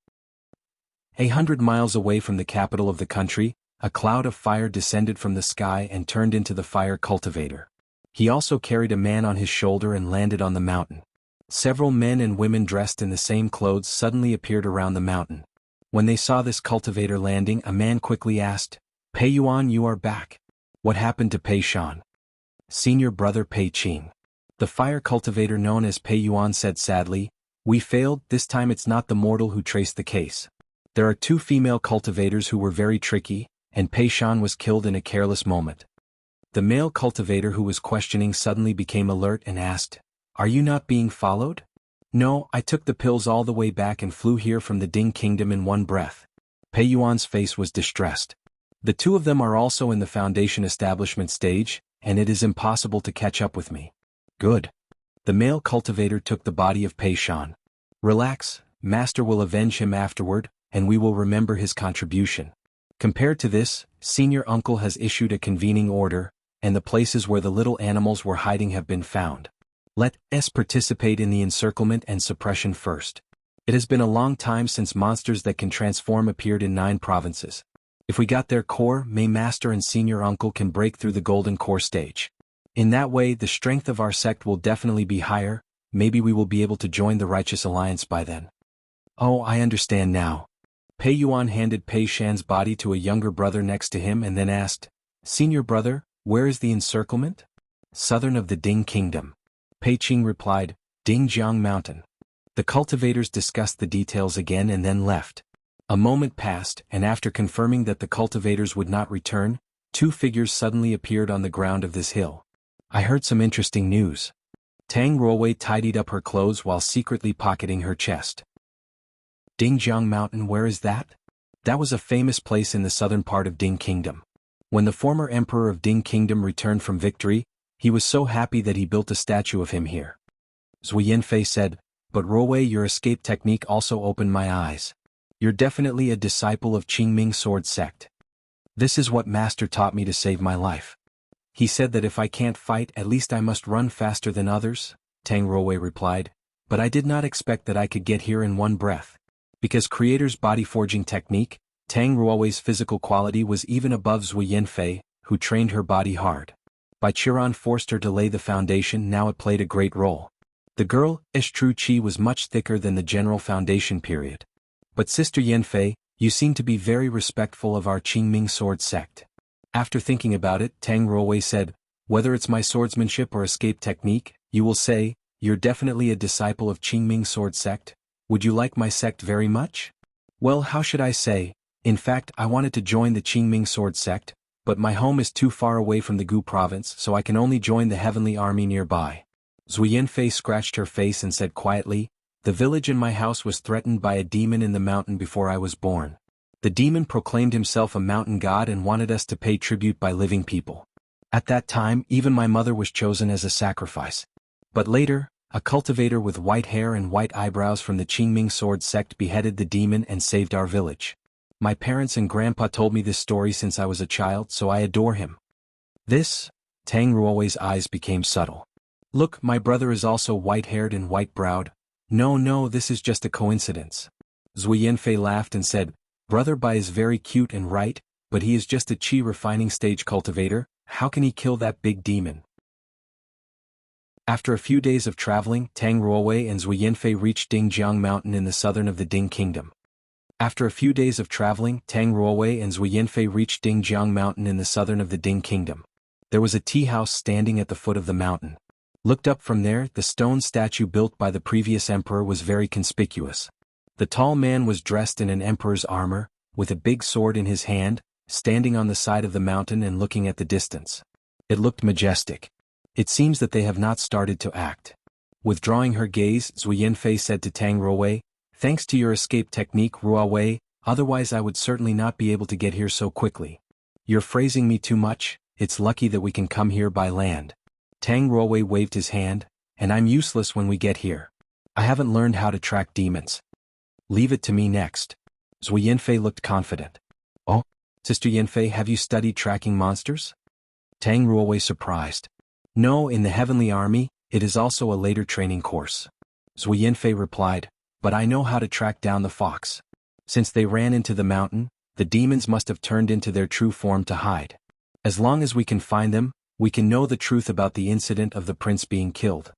100 miles away from the capital of the country, a cloud of fire descended from the sky and turned into the fire cultivator. He also carried a man on his shoulder and landed on the mountain. Several men and women dressed in the same clothes suddenly appeared around the mountain. When they saw this cultivator landing, a man quickly asked, Pei Yuan, you are back. What happened to Pei Shan? Senior brother Pei Qing. The fire cultivator known as Pei Yuan said sadly, we failed, this time it's not the mortal who traced the case. There are two female cultivators who were very tricky, and Pei Shan was killed in a careless moment. The male cultivator who was questioning suddenly became alert and asked, are you not being followed? No, I took the pills all the way back and flew here from the Ding Kingdom in one breath. Pei Yuan's face was distressed. The two of them are also in the foundation establishment stage, and it is impossible to catch up with me. Good. The male cultivator took the body of Pei Shan. Relax, Master will avenge him afterward, and we will remember his contribution. Compared to this, Senior Uncle has issued a convening order, and the places where the little animals were hiding have been found. Let us participate in the encirclement and suppression first. It has been a long time since monsters that can transform appeared in 9 provinces. If we got their core, May Master and Senior Uncle can break through the golden core stage. In that way, the strength of our sect will definitely be higher, maybe we will be able to join the Righteous Alliance by then. Oh, I understand now. Pei Yuan handed Pei Shan's body to a younger brother next to him and then asked, Senior brother, where is the encirclement? Southern of the Ding Kingdom. Pei Qing replied, Dingjiang Mountain. The cultivators discussed the details again and then left. A moment passed, and after confirming that the cultivators would not return, 2 figures suddenly appeared on the ground of this hill. I heard some interesting news. Tang Ruowei tidied up her clothes while secretly pocketing her chest. Dingjiang Mountain, where is that? That was a famous place in the southern part of Ding Kingdom. When the former emperor of Ding Kingdom returned from victory, he was so happy that he built a statue of him here. Zui Yanfei said, but Ruowei, your escape technique also opened my eyes. You're definitely a disciple of Qingming sword sect. This is what Master taught me to save my life. He said that if I can't fight, at least I must run faster than others, Tang Ruowei replied, but I did not expect that I could get here in one breath. Because Creator's body forging technique, Tang Ruowei's physical quality was even above Zui Yanfei, who trained her body hard. By Chiron forced her to lay the foundation, now it played a great role. The girl's true chi was much thicker than the general foundation period. But Sister Yanfei, you seem to be very respectful of our Qingming sword sect. After thinking about it, Tang Ruowei said, whether it's my swordsmanship or escape technique, you will say, you're definitely a disciple of Qingming sword sect. Would you like my sect very much? Well, how should I say? In fact, I wanted to join the Qingming sword sect, but my home is too far away from the Gu province, so I can only join the heavenly army nearby. Zui Yanfei scratched her face and said quietly, the village in my house was threatened by a demon in the mountain before I was born. The demon proclaimed himself a mountain god and wanted us to pay tribute by living people. At that time, even my mother was chosen as a sacrifice. But later, a cultivator with white hair and white eyebrows from the Qingming sword sect beheaded the demon and saved our village. My parents and grandpa told me this story since I was a child, so I adore him. This? Tang Ruowei's eyes became subtle. Look, my brother is also white-haired and white-browed. No, this is just a coincidence. Zui Yanfei laughed and said, Brother Bai is very cute and right, but he is just a chi refining stage cultivator. How can he kill that big demon? After a few days of traveling, Tang Ruowei and Zui Yanfei reached Dingjiang Mountain in the southern of the Ding Kingdom. After a few days of traveling, Tang Ruowei and Zui Yanfei reached Dingjiang Mountain in the southern of the Ding Kingdom. There was a tea house standing at the foot of the mountain. Looked up from there, the stone statue built by the previous emperor was very conspicuous. The tall man was dressed in an emperor's armor, with a big sword in his hand, standing on the side of the mountain and looking at the distance. It looked majestic. It seems that they have not started to act. Withdrawing her gaze, Zui Yanfei said to Tang Ruowei, "Thanks to your escape technique, Ruowei, otherwise I would certainly not be able to get here so quickly. You're phrasing me too much. It's lucky that we can come here by land." Tang Ruowei waved his hand, "And I'm useless when we get here. I haven't learned how to track demons. Leave it to me next." Zui Yanfei looked confident. "Oh, Sister Yanfei, have you studied tracking monsters?" Tang Ruowei surprised. "No, in the Heavenly Army, it is also a later training course." Zui Yanfei replied, "But I know how to track down the fox. Since they ran into the mountain, the demons must have turned into their true form to hide. As long as we can find them, we can know the truth about the incident of the prince being killed."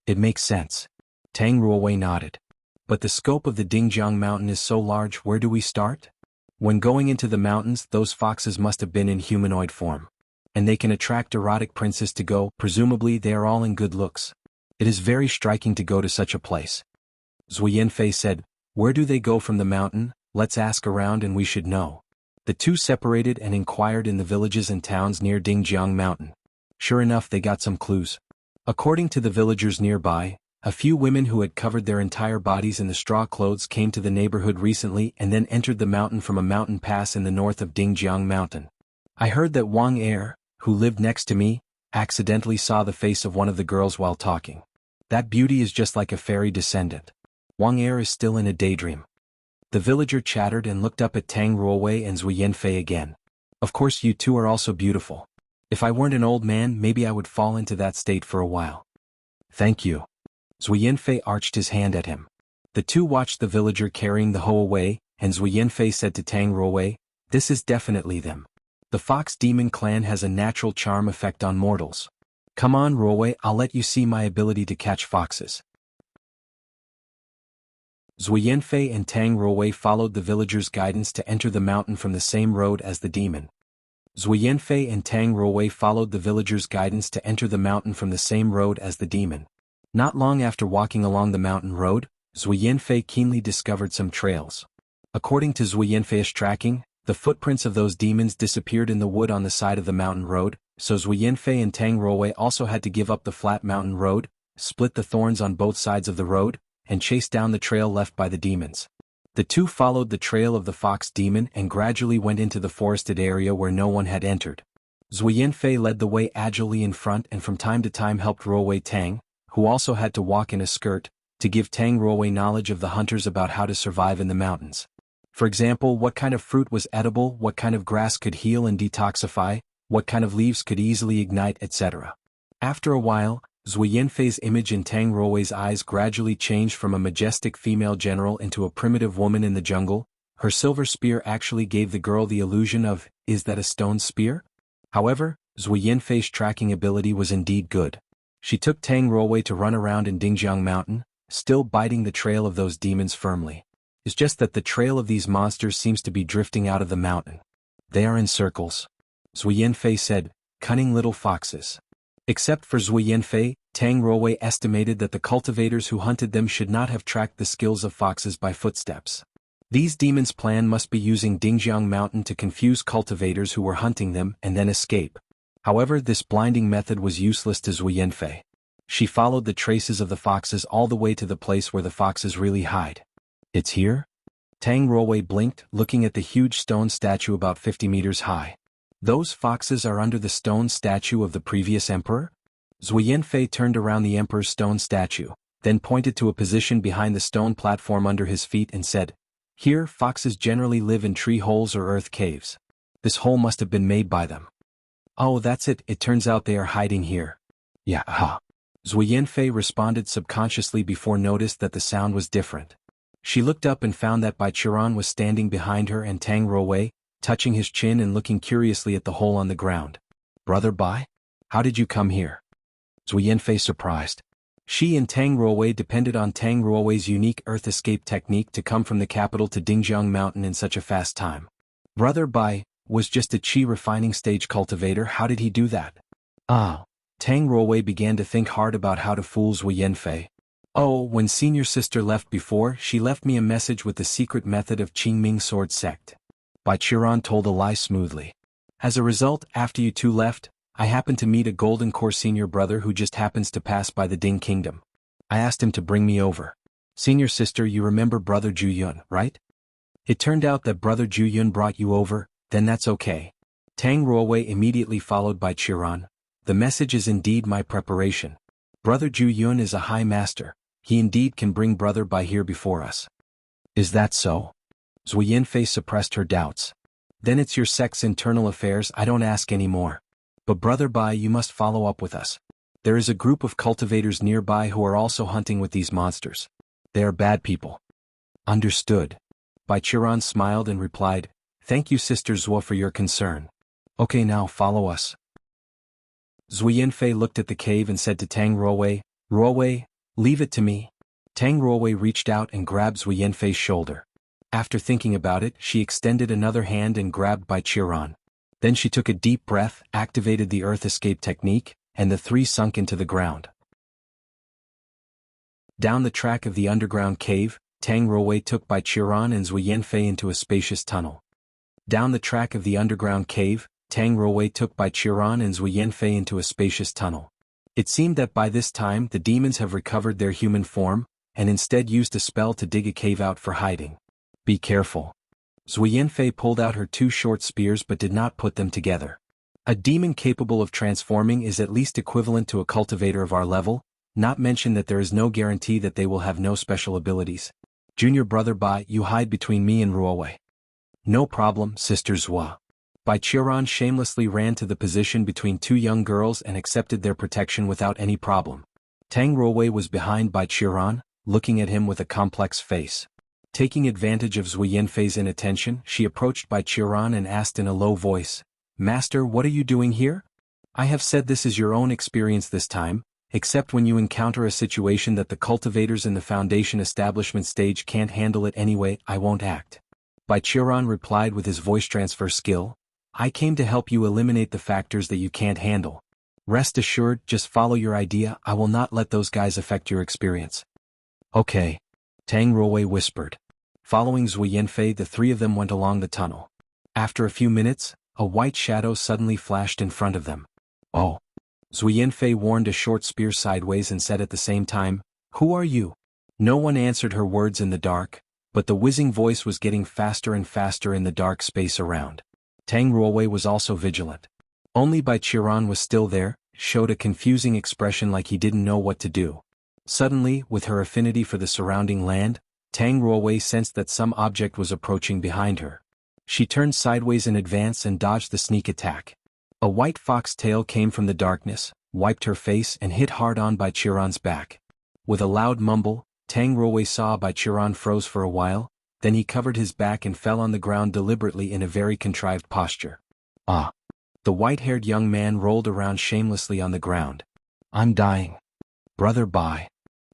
"It makes sense." Tang Ruowei nodded. "But the scope of the Dingjiang Mountain is so large, where do we start? When going into the mountains, those foxes must have been in humanoid form. And they can attract erotic princes to go, presumably they are all in good looks. It is very striking to go to such a place." Zui Yanfei said, "Where do they go from the mountain? Let's ask around and we should know." The two separated and inquired in the villages and towns near Dingjiang Mountain. Sure enough, they got some clues. According to the villagers nearby, a few women who had covered their entire bodies in the straw clothes came to the neighborhood recently and then entered the mountain from a mountain pass in the north of Dingjiang Mountain. I heard that Wang Er, who lived next to me, accidentally saw the face of one of the girls while talking. That beauty is just like a fairy descendant. Wang Er is still in a daydream. The villager chattered and looked up at Tang Ruowei and Zui Yanfei again. "Of course you two are also beautiful. If I weren't an old man, maybe I would fall into that state for a while." "Thank you." Zui Yanfei arched his hand at him. The two watched the villager carrying the hoe away, and Zui Yanfei said to Tang Ruowei, "This is definitely them. The Fox Demon clan has a natural charm effect on mortals. Come on, Ruowei, I'll let you see my ability to catch foxes." Zui Yanfei and Tang Ruowei followed the villager's guidance to enter the mountain from the same road as the demon. Zui Yanfei and Tang Ruowei followed the villager's guidance to enter the mountain from the same road as the demon. Not long after walking along the mountain road, Zui Yanfei keenly discovered some trails. According to Zui Yanfei's tracking, the footprints of those demons disappeared in the wood on the side of the mountain road, so Zui Yanfei and Tang Ruowei also had to give up the flat mountain road, split the thorns on both sides of the road, and chase down the trail left by the demons. The two followed the trail of the fox demon and gradually went into the forested area where no one had entered. Zui Yanfei led the way agilely in front and from time to time helped Ruowei Tang, who also had to walk in a skirt, to give Tang Ruowei knowledge of the hunters about how to survive in the mountains. For example, what kind of fruit was edible, what kind of grass could heal and detoxify, what kind of leaves could easily ignite, etc. After a while, Zui Yanfei's image in Tang Ruowei's eyes gradually changed from a majestic female general into a primitive woman in the jungle. Her silver spear actually gave the girl the illusion of, "Is that a stone spear?" However, Zui Yanfei's tracking ability was indeed good. She took Tang Ruowei to run around in Dingjiang Mountain, still biting the trail of those demons firmly. It's just that the trail of these monsters seems to be drifting out of the mountain. They are in circles. Zui Yanfei said, "Cunning little foxes." Except for Zui Yanfei, Tang Ruowei estimated that the cultivators who hunted them should not have tracked the skills of foxes by footsteps. These demons' plan must be using Dingjiang Mountain to confuse cultivators who were hunting them and then escape. However, this blinding method was useless to Zui Yanfei. She followed the traces of the foxes all the way to the place where the foxes really hide. "It's here?" Tang Ruowei blinked, looking at the huge stone statue about 50 meters high. "Those foxes are under the stone statue of the previous emperor?" Zui Yanfei turned around the emperor's stone statue, then pointed to a position behind the stone platform under his feet and said, "Here, foxes generally live in tree holes or earth caves. This hole must have been made by them." "Oh, that's it, it turns out they are hiding here." "Yeah, huh." Zui Yanfei responded subconsciously before noticed that the sound was different. She looked up and found that Bai Qiran was standing behind her and Tang Ruowei, touching his chin and looking curiously at the hole on the ground. Brother Bai? How did you come here? Zhu Yanfei surprised. She and Tang Ruowei depended on Tang Ruowei's unique earth escape technique to come from the capital to Dingjiang Mountain in such a fast time. Brother Bai was just a qi refining stage cultivator. How did he do that? Tang Ruowei began to think hard about how to fool Zhu Yanfei. Oh, when senior sister left before, she left me a message with the secret method of Qingming sword sect. Bai Qiran told a lie smoothly. As a result, after you two left, I happened to meet a golden core senior brother who just happens to pass by the Ding Kingdom. I asked him to bring me over. Senior sister, you remember brother Zhu Yun, right? It turned out that brother Zhu Yun brought you over, then that's okay. Tang Ruowei immediately followed Bai Qiran. The message is indeed my preparation. Brother Zhu Yun is a high master. He indeed can bring brother Bai here before us. Is that so? Zhu Yanfei suppressed her doubts. Then it's your sect's internal affairs, I don't ask any more. But brother Bai, you must follow up with us. There is a group of cultivators nearby who are also hunting with these monsters. They are bad people. Understood. Bai Qiran smiled and replied, Thank you Sister Zhuo for your concern. Okay, now follow us. Zhu Yanfei looked at the cave and said to Tang Ruowei, Ruowei, leave it to me. Tang Ruowei reached out and grabbed Zhu Yanfei's shoulder. After thinking about it, she extended another hand and grabbed Bai Qiran. Then she took a deep breath, activated the earth escape technique, and the three sunk into the ground. Down the track of the underground cave, Tang Ruowei took Bai Qiran and Zhu Yanfei into a spacious tunnel. Down the track of the underground cave, Tang Ruowei took Bai Qiran and Zhu Yanfei into a spacious tunnel. It seemed that by this time the demons have recovered their human form, and instead used a spell to dig a cave out for hiding. Be careful. Zhu Yanfei pulled out her two short spears but did not put them together. A demon capable of transforming is at least equivalent to a cultivator of our level, not mention that there is no guarantee that they will have no special abilities. Junior brother Bai, you hide between me and Ruowei. No problem, Sister Zhuo. Bai Qiran shamelessly ran to the position between two young girls and accepted their protection without any problem. Tang Ruowei was behind Bai Qiran, looking at him with a complex face. Taking advantage of Zhu Yanfei's inattention, she approached Bai Qiran and asked in a low voice, Master, what are you doing here? I have said this is your own experience this time, except when you encounter a situation that the cultivators in the foundation establishment stage can't handle it anyway, I won't act. Bai Qiran replied with his voice transfer skill, I came to help you eliminate the factors that you can't handle. Rest assured, just follow your idea, I will not let those guys affect your experience. Okay. Tang Ruowei whispered. Following Zhu Yanfei, the three of them went along the tunnel. After a few minutes, a white shadow suddenly flashed in front of them. Oh. Zhu Yanfei warned a short spear sideways and said at the same time, Who are you? No one answered her words in the dark, but the whizzing voice was getting faster and faster in the dark space around. Tang Ruowei was also vigilant. Only Bai Qiran was still there, showed a confusing expression like he didn't know what to do. Suddenly, with her affinity for the surrounding land, Tang Ruowei sensed that some object was approaching behind her. She turned sideways in advance and dodged the sneak attack. A white fox tail came from the darkness, wiped her face and hit hard on Bai Qiran's back. With a loud mumble, Tang Ruowei saw Bai Qiran froze for a while, then he covered his back and fell on the ground deliberately in a very contrived posture. Ah! The white-haired young man rolled around shamelessly on the ground. I'm dying. Brother Bai.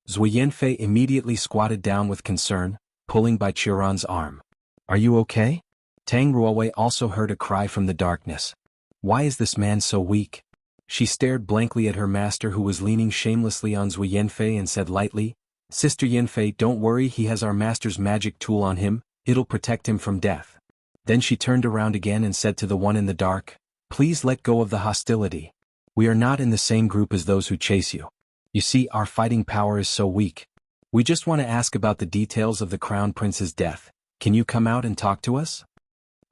Zhu Yanfei immediately squatted down with concern, pulling Bai Qiran's arm. Are you okay? Tang Ruowei also heard a cry from the darkness. Why is this man so weak? She stared blankly at her master who was leaning shamelessly on Zhu Yanfei and said lightly, Sister Yanfei, don't worry, he has our master's magic tool on him, it'll protect him from death. Then she turned around again and said to the one in the dark, Please let go of the hostility. We are not in the same group as those who chase you. You see, our fighting power is so weak. We just want to ask about the details of the Crown Prince's death. Can you come out and talk to us?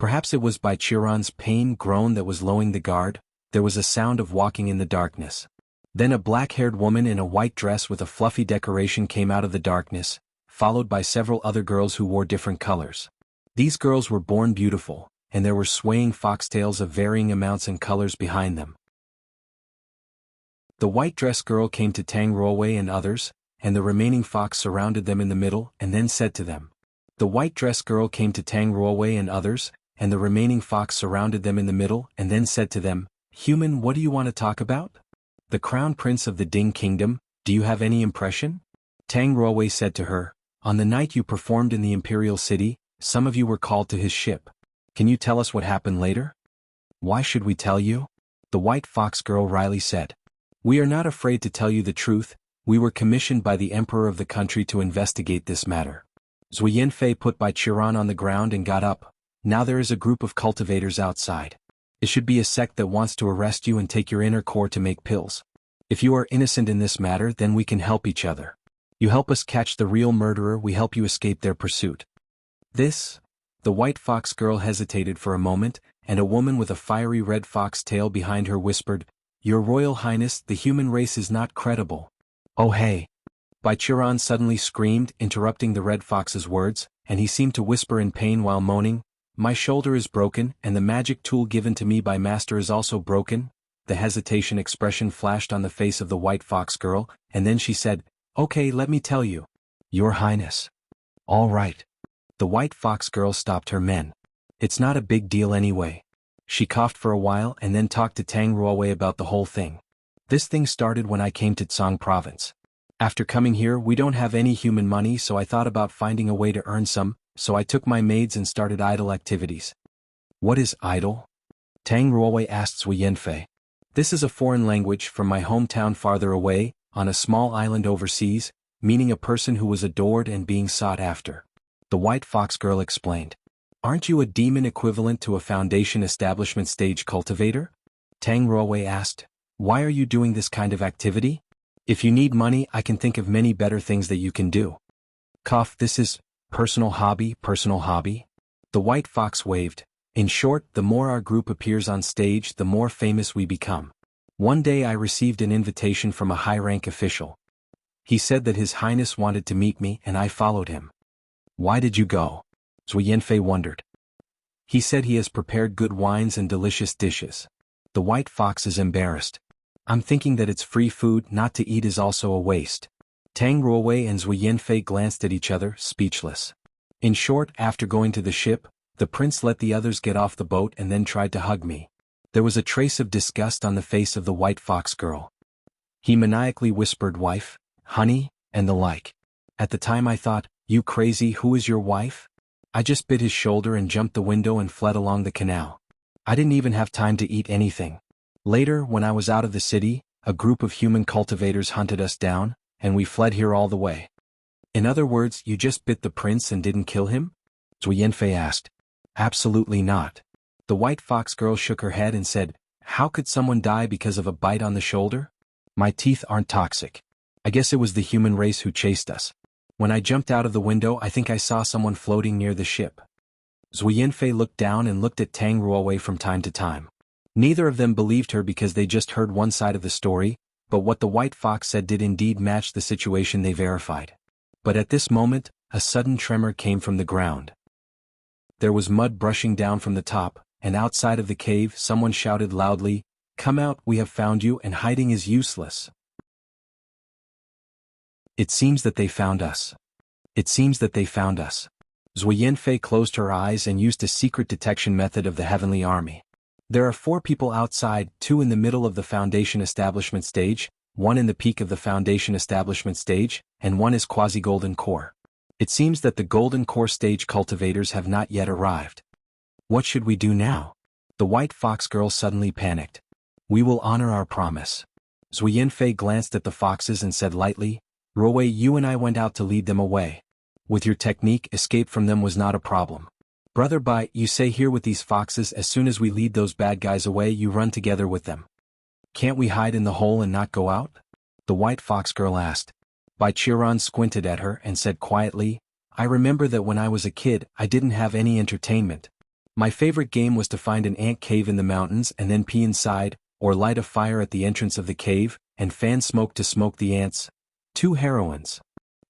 Perhaps it was Bai Qiran's pain groan that was lowering the guard. There was a sound of walking in the darkness. Then a black-haired woman in a white dress with a fluffy decoration came out of the darkness, followed by several other girls who wore different colors. These girls were born beautiful, and there were swaying foxtails of varying amounts and colors behind them. The white dress girl came to Tang Ruowei and others, and the remaining fox surrounded them in the middle and then said to them. The white dress girl came to Tang Ruowei and others, and the remaining fox surrounded them in the middle and then said to them, Human, what do you want to talk about? The crown prince of the Ding kingdom, do you have any impression? Tang Ruowei said to her, On the night you performed in the imperial city, some of you were called to his ship. Can you tell us what happened later? Why should we tell you? The white fox girl wryly said. We are not afraid to tell you the truth. We were commissioned by the emperor of the country to investigate this matter. Zui Yanfei put Bai Qiran on the ground and got up. Now there is a group of cultivators outside. It should be a sect that wants to arrest you and take your inner core to make pills. If you are innocent in this matter, then we can help each other. You help us catch the real murderer, we help you escape their pursuit. This? The white fox girl hesitated for a moment, and a woman with a fiery red fox tail behind her whispered, Your Royal Highness, the human race is not credible. Oh hey! Bai Qiran suddenly screamed, interrupting the red fox's words, and he seemed to whisper in pain while moaning, My shoulder is broken, and the magic tool given to me by Master is also broken. The hesitation expression flashed on the face of the white fox girl, and then she said, Okay, let me tell you. Your Highness. All right. The white fox girl stopped her men. It's not a big deal anyway. She coughed for a while and then talked to Tang Ruowei about the whole thing. This thing started when I came to Tsang province. After coming here, we don't have any human money, so I thought about finding a way to earn some, so I took my maids and started idle activities. What is idle? Tang Ruowei asked Zui Yanfei. This is a foreign language from my hometown farther away, on a small island overseas, meaning a person who was adored and being sought after. The white fox girl explained. Aren't you a demon equivalent to a foundation establishment stage cultivator? Tang Ruowei asked. Why are you doing this kind of activity? If you need money, I can think of many better things that you can do. Cough, this is personal hobby. The white fox waved. In short, the more our group appears on stage, the more famous we become. One day I received an invitation from a high-rank official. He said that His Highness wanted to meet me and I followed him. Why did you go? Zui Yanfei wondered. He said he has prepared good wines and delicious dishes. The white fox is embarrassed. I'm thinking that it's free food, not to eat is also a waste. Tang Ruowei and Zui Yanfei glanced at each other, speechless. In short, after going to the ship, the prince let the others get off the boat and then tried to hug me. There was a trace of disgust on the face of the white fox girl. He maniacally whispered wife, honey, and the like. At the time I thought, you crazy, who is your wife? I just bit his shoulder and jumped the window and fled along the canal. I didn't even have time to eat anything. Later, when I was out of the city, a group of human cultivators hunted us down, and we fled here all the way. In other words, you just bit the prince and didn't kill him? Zui Yanfei asked. Absolutely not. The white fox girl shook her head and said, How could someone die because of a bite on the shoulder? My teeth aren't toxic. I guess it was the human race who chased us. When I jumped out of the window, I think I saw someone floating near the ship. Zui Yanfei looked down and looked at Tang Ruowei from time to time. Neither of them believed her because they just heard one side of the story, but what the white fox said did indeed match the situation they verified. But at this moment, a sudden tremor came from the ground. There was mud brushing down from the top, and outside of the cave someone shouted loudly, Come out, we have found you, and hiding is useless. It seems that they found us. Zui Yanfei closed her eyes and used a secret detection method of the heavenly army. There are 4 people outside, 2 in the middle of the foundation establishment stage, 1 in the peak of the foundation establishment stage, and 1 is quasi-golden core. It seems that the golden core stage cultivators have not yet arrived. What should we do now? The white fox girl suddenly panicked. We will honor our promise. Zui Yanfei glanced at the foxes and said lightly, Ruowei, you and I went out to lead them away. With your technique, escape from them was not a problem. Brother Bai, you stay here with these foxes. As soon as we lead those bad guys away, you run together with them. Can't we hide in the hole and not go out? The white fox girl asked. Bai Qiran squinted at her and said quietly, I remember that when I was a kid, I didn't have any entertainment. My favorite game was to find an ant cave in the mountains and then pee inside, or light a fire at the entrance of the cave, and fan smoke to smoke the ants. 2 heroines.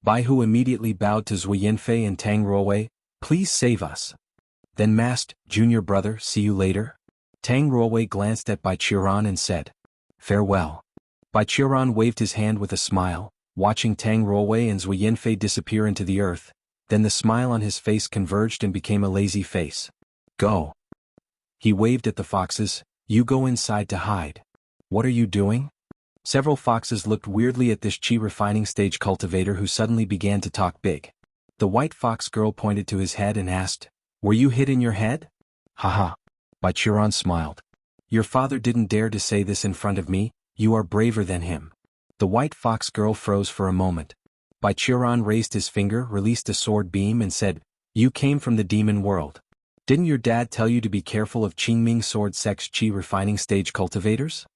Bai Hu immediately bowed to Zui Yanfei and Tang Ruowei, Please save us. Then masked, Junior brother, see you later. Tang Ruowei glanced at Bai Qiran and said, Farewell. Bai Qiran waved his hand with a smile, watching Tang Ruowei and Zui Yanfei disappear into the earth. Then the smile on his face converged and became a lazy face. Go. He waved at the foxes. You go inside to hide. What are you doing? Several foxes looked weirdly at this chi refining stage cultivator who suddenly began to talk big. The white fox girl pointed to his head and asked, "Were you hit in your head?" Haha. Bai Qiran smiled. Your father didn't dare to say this in front of me. You are braver than him. The white fox girl froze for a moment. Bai Qiran raised his finger, released a sword beam and said, You came from the demon world. Didn't your dad tell you to be careful of Qingming sword sex chi refining stage cultivators?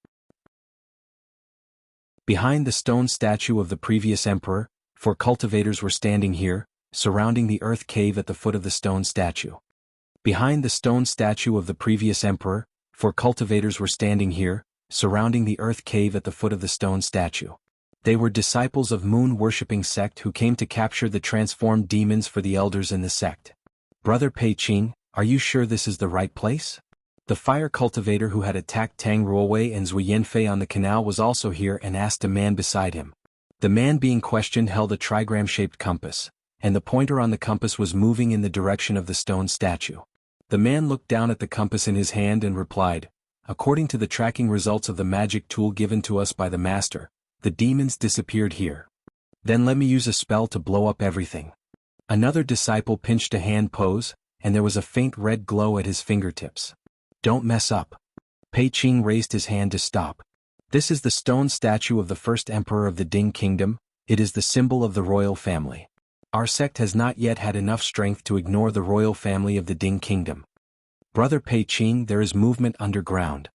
Behind the stone statue of the previous emperor, 4 cultivators were standing here, surrounding the earth cave at the foot of the stone statue. Behind the stone statue of the previous emperor, 4 cultivators were standing here, surrounding the earth cave at the foot of the stone statue. They were disciples of moon-worshipping sect who came to capture the transformed demons for the elders in the sect. Brother Pei Qing, are you sure this is the right place? The fire cultivator who had attacked Tang Ruowei and Zui Yanfei on the canal was also here and asked a man beside him. The man being questioned held a trigram-shaped compass, and the pointer on the compass was moving in the direction of the stone statue. The man looked down at the compass in his hand and replied, According to the tracking results of the magic tool given to us by the master, the demons disappeared here. Then let me use a spell to blow up everything. Another disciple pinched a hand pose, and there was a faint red glow at his fingertips. Don't mess up. Pei Qing raised his hand to stop. This is the stone statue of the first emperor of the Ding Kingdom. It is the symbol of the royal family. Our sect has not yet had enough strength to ignore the royal family of the Ding Kingdom. Brother Pei Qing, there is movement underground.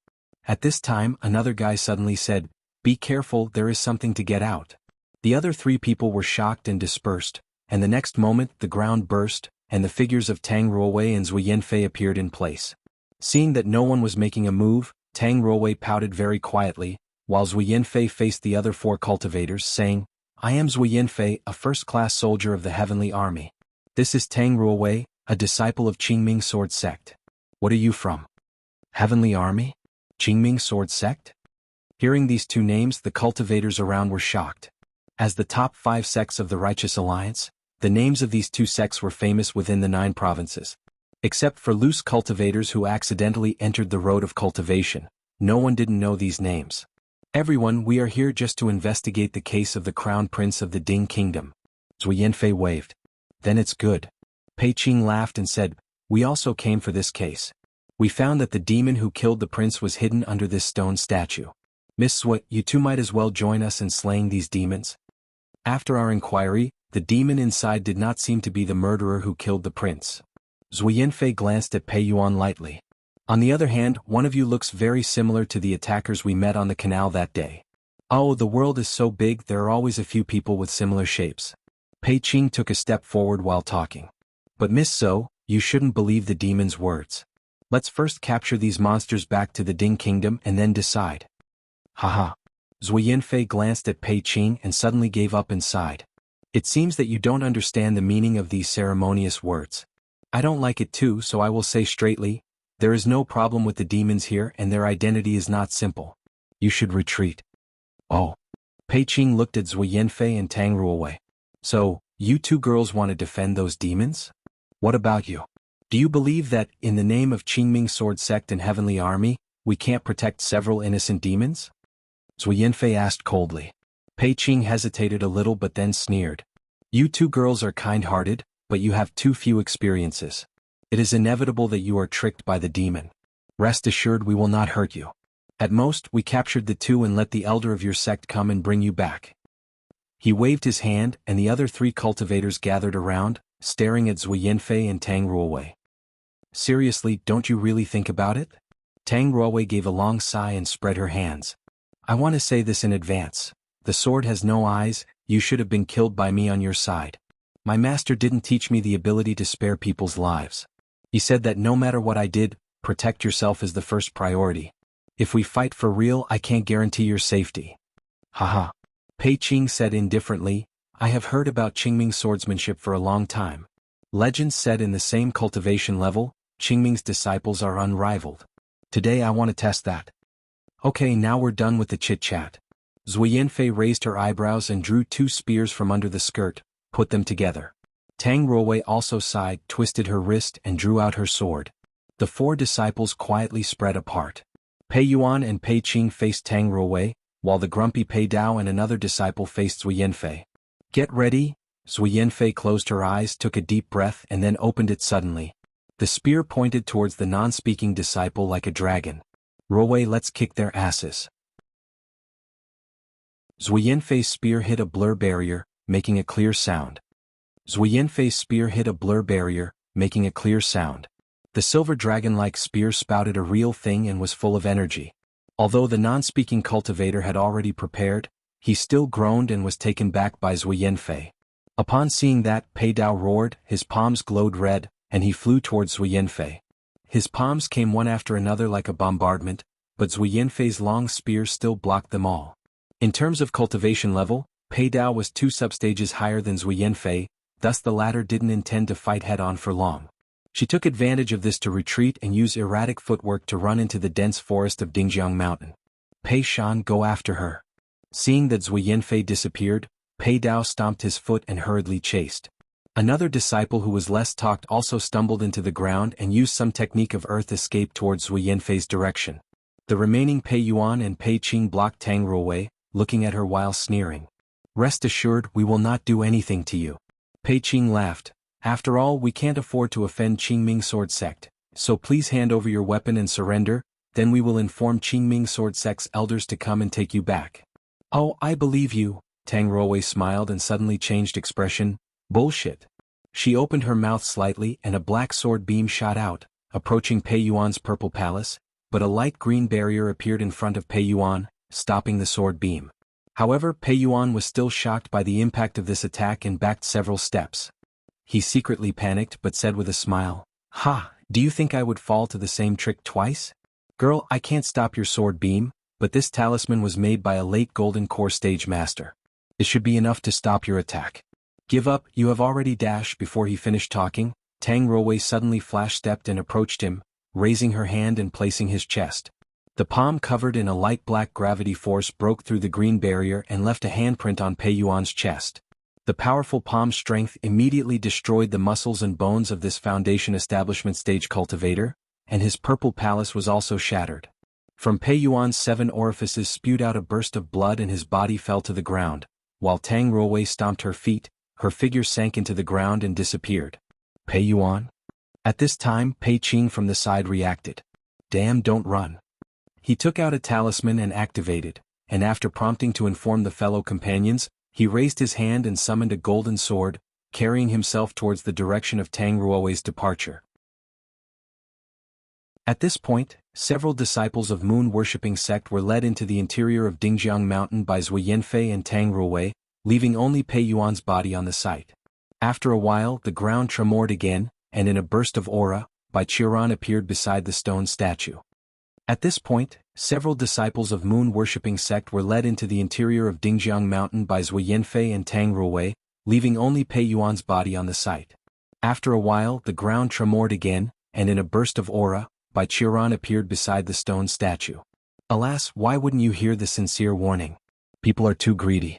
At this time, another guy suddenly said, Be careful, there is something to get out. The other 3 people were shocked and dispersed, and the next moment the ground burst, and the figures of Tang Ruowei and Zui Yanfei appeared in place. Seeing that no one was making a move, Tang Ruowei pouted very quietly, while Zui Yanfei faced the other 4 cultivators, saying, I am Zui Yanfei, a first-class soldier of the Heavenly Army. This is Tang Ruowei, a disciple of Qingming Sword Sect. What are you from? Heavenly Army? Qingming Sword Sect? Hearing these 2 names, the cultivators around were shocked. As the top 5 sects of the Righteous Alliance, the names of these 2 sects were famous within the 9 provinces. Except for loose cultivators who accidentally entered the road of cultivation, no one didn't know these names. Everyone, we are here just to investigate the case of the Crown Prince of the Ding Kingdom. Zui Yanfei waved. Then it's good. Pei Qing laughed and said, We also came for this case. We found that the demon who killed the prince was hidden under this stone statue. Miss Zui, you 2 might as well join us in slaying these demons. After our inquiry, the demon inside did not seem to be the murderer who killed the prince. Zui Yanfei glanced at Pei Yuan lightly. On the other hand, one of you looks very similar to the attackers we met on the canal that day. Oh, the world is so big, there are always a few people with similar shapes. Pei Qing took a step forward while talking. But Miss Zhou, you shouldn't believe the demon's words. Let's first capture these monsters back to the Ding Kingdom and then decide. Haha. Zui Yanfei glanced at Pei Qing and suddenly gave up inside. It seems that you don't understand the meaning of these ceremonious words. I don't like it too, so I will say straightly, there is no problem with the demons here and their identity is not simple. You should retreat. Oh. Pei Qing looked at Zui Yanfei and Tang Ruowei. So, you 2 girls want to defend those demons? What about you? Do you believe that, in the name of Qingming Sword Sect and Heavenly Army, we can't protect several innocent demons? Zui Yanfei asked coldly. Pei Qing hesitated a little but then sneered. You 2 girls are kind-hearted, but you have too few experiences. It is inevitable that you are tricked by the demon. Rest assured we will not hurt you. At most, we captured the 2 and let the elder of your sect come and bring you back. He waved his hand and the other 3 cultivators gathered around, staring at Zui Yanfei and Tang Ruowei. Seriously, don't you really think about it? Tang Ruowei gave a long sigh and spread her hands. I want to say this in advance. The sword has no eyes, you should have been killed by me on your side. My master didn't teach me the ability to spare people's lives. He said that no matter what I did, protect yourself is the first priority. If we fight for real, I can't guarantee your safety. Haha. Pei Qing said indifferently, I have heard about Qingming swordsmanship for a long time. Legends said in the same cultivation level, Qingming's disciples are unrivaled. Today I want to test that. Okay, now we're done with the chit-chat. Zui Yanfei raised her eyebrows and drew 2 spears from under the skirt, put them together. Tang Ruowei also sighed, twisted her wrist and drew out her sword. The 4 disciples quietly spread apart. Pei Yuan and Pei Qing faced Tang Ruowei, while the grumpy Pei Dao and another disciple faced Zui Yanfei. Get ready. Zui Yanfei closed her eyes, took a deep breath and then opened it suddenly. The spear pointed towards the non-speaking disciple like a dragon. Ruowei, let's kick their asses. Zui Yanfei's spear hit a blur barrier, making a clear sound. Zui Yanfei's spear hit a blur barrier, making a clear sound. The silver dragon-like spear spouted a real thing and was full of energy. Although the non-speaking cultivator had already prepared, he still groaned and was taken back by Zui Yanfei. Upon seeing that, Pei Dao roared, his palms glowed red, and he flew towards Zui Yanfei. His palms came one after another like a bombardment, but Zui Yanfei's long spear still blocked them all. In terms of cultivation level, Pei Dao was 2 substages higher than Zui Yanfei, thus the latter didn't intend to fight head-on for long. She took advantage of this to retreat and use erratic footwork to run into the dense forest of Dingjiang Mountain. Pei Shan, go after her. Seeing that Zui Yanfei disappeared, Pei Dao stomped his foot and hurriedly chased. Another disciple who was less talked also stumbled into the ground and used some technique of earth escape towards Zui Yanfei's direction. The remaining Pei Yuan and Pei Qing blocked Tang Ruowei, looking at her while sneering. Rest assured, we will not do anything to you. Pei Qing laughed. After all, we can't afford to offend Qingming Sword Sect, so please hand over your weapon and surrender, then we will inform Qingming Sword Sect's elders to come and take you back. Oh, I believe you, Tang Ruowei smiled and suddenly changed expression. Bullshit. She opened her mouth slightly and a black sword beam shot out, approaching Pei Yuan's purple palace, but a light green barrier appeared in front of Pei Yuan, stopping the sword beam. However, Pei Yuan was still shocked by the impact of this attack and backed several steps. He secretly panicked but said with a smile, "Ha, do you think I would fall to the same trick twice? Girl, I can't stop your sword beam, but this talisman was made by a late Golden Core stage master. It should be enough to stop your attack. Give up, you have already dashed." Before he finished talking, Tang Ruowei suddenly flash-stepped and approached him, raising her hand and placing his chest. The palm covered in a light black gravity force broke through the green barrier and left a handprint on Pei Yuan's chest. The powerful palm strength immediately destroyed the muscles and bones of this foundation establishment stage cultivator, and his purple palace was also shattered. From Pei Yuan's 7 orifices spewed out a burst of blood and his body fell to the ground, while Tang Ruowei stomped her feet, her figure sank into the ground and disappeared. Pei Yuan? At this time, Pei Qing from the side reacted. Damn, don't run. He took out a talisman and activated, and after prompting to inform the fellow companions, he raised his hand and summoned a golden sword, carrying himself towards the direction of Tang Ruowei's departure. At this point, several disciples of moon-worshipping sect were led into the interior of Dingjiang Mountain by Zui Yanfei and Tang Ruowei, leaving only Pei Yuan's body on the site. After a while, the ground tremored again, and in a burst of aura, Bai Qiran appeared beside the stone statue. At this point, several disciples of moon-worshipping sect were led into the interior of Dingjiang Mountain by Zui Yanfei and Tang Ruowei, leaving only Pei Yuan's body on the site. After a while, the ground tremored again, and in a burst of aura, Bai Qiran appeared beside the stone statue. Alas, why wouldn't you hear the sincere warning? People are too greedy.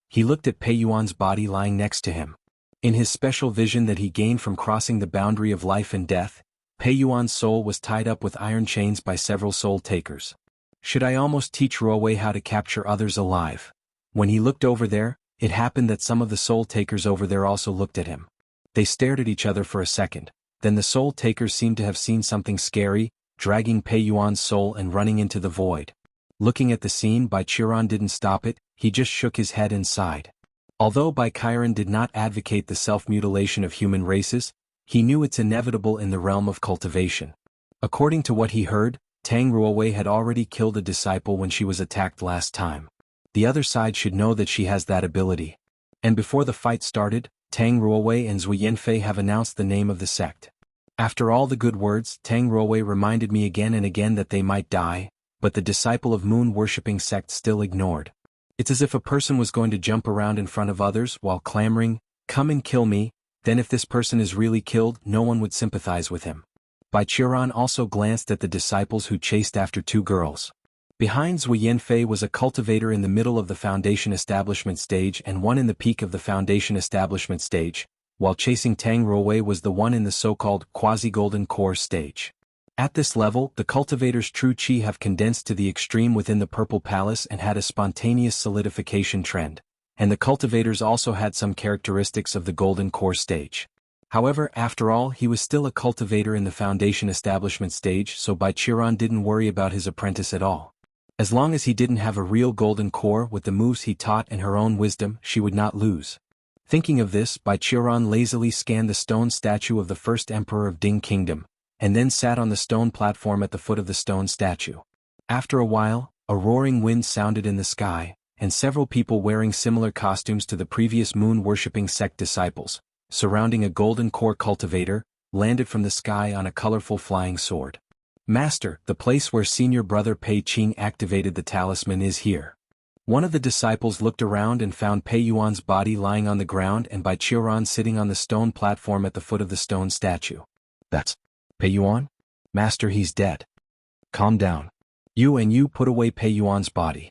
He looked at Pei Yuan's body lying next to him. In his special vision that he gained from crossing the boundary of life and death, Pei Yuan's soul was tied up with iron chains by several soul takers. Should I almost teach Ruowei how to capture others alive? When he looked over there, it happened that some of the soul takers over there also looked at him. They stared at each other for a second, then the soul takers seemed to have seen something scary, dragging Pei Yuan's soul and running into the void. Looking at the scene, Bai Qiran didn't stop it, he just shook his head and sighed. Although Bai Qiran did not advocate the self-mutilation of human races, he knew it's inevitable in the realm of cultivation. According to what he heard, Tang Ruowei had already killed a disciple when she was attacked last time. The other side should know that she has that ability. And before the fight started, Tang Ruowei and Zui Yanfei have announced the name of the sect. After all the good words, Tang Ruowei reminded me again and again that they might die, but the disciple of moon-worshipping sect still ignored. It's as if a person was going to jump around in front of others while clamoring, "Come and kill me," then if this person is really killed, no one would sympathize with him. Bai Qiran also glanced at the disciples who chased after 2 girls. Behind Zhui Yanfei was a cultivator in the middle of the Foundation Establishment stage and one in the peak of the Foundation Establishment stage, while chasing Tang Ruowei was the one in the so-called quasi-golden core stage. At this level, the cultivator's true qi have condensed to the extreme within the Purple Palace and had a spontaneous solidification trend, and the cultivators also had some characteristics of the golden core stage. However, after all, he was still a cultivator in the Foundation Establishment stage, so Bai Qiran didn't worry about his apprentice at all. As long as he didn't have a real golden core with the moves he taught and her own wisdom, she would not lose. Thinking of this, Bai Qiran lazily scanned the stone statue of the first emperor of Ding Kingdom, and then sat on the stone platform at the foot of the stone statue. After a while, a roaring wind sounded in the sky, and several people wearing similar costumes to the previous moon-worshipping sect disciples, surrounding a golden core cultivator, landed from the sky on a colorful flying sword. Master, the place where senior brother Pei Qing activated the talisman is here. One of the disciples looked around and found Pei Yuan's body lying on the ground and Bai Qiran sitting on the stone platform at the foot of the stone statue. That's Pei Yuan? Master, he's dead. Calm down. You put away Pei Yuan's body.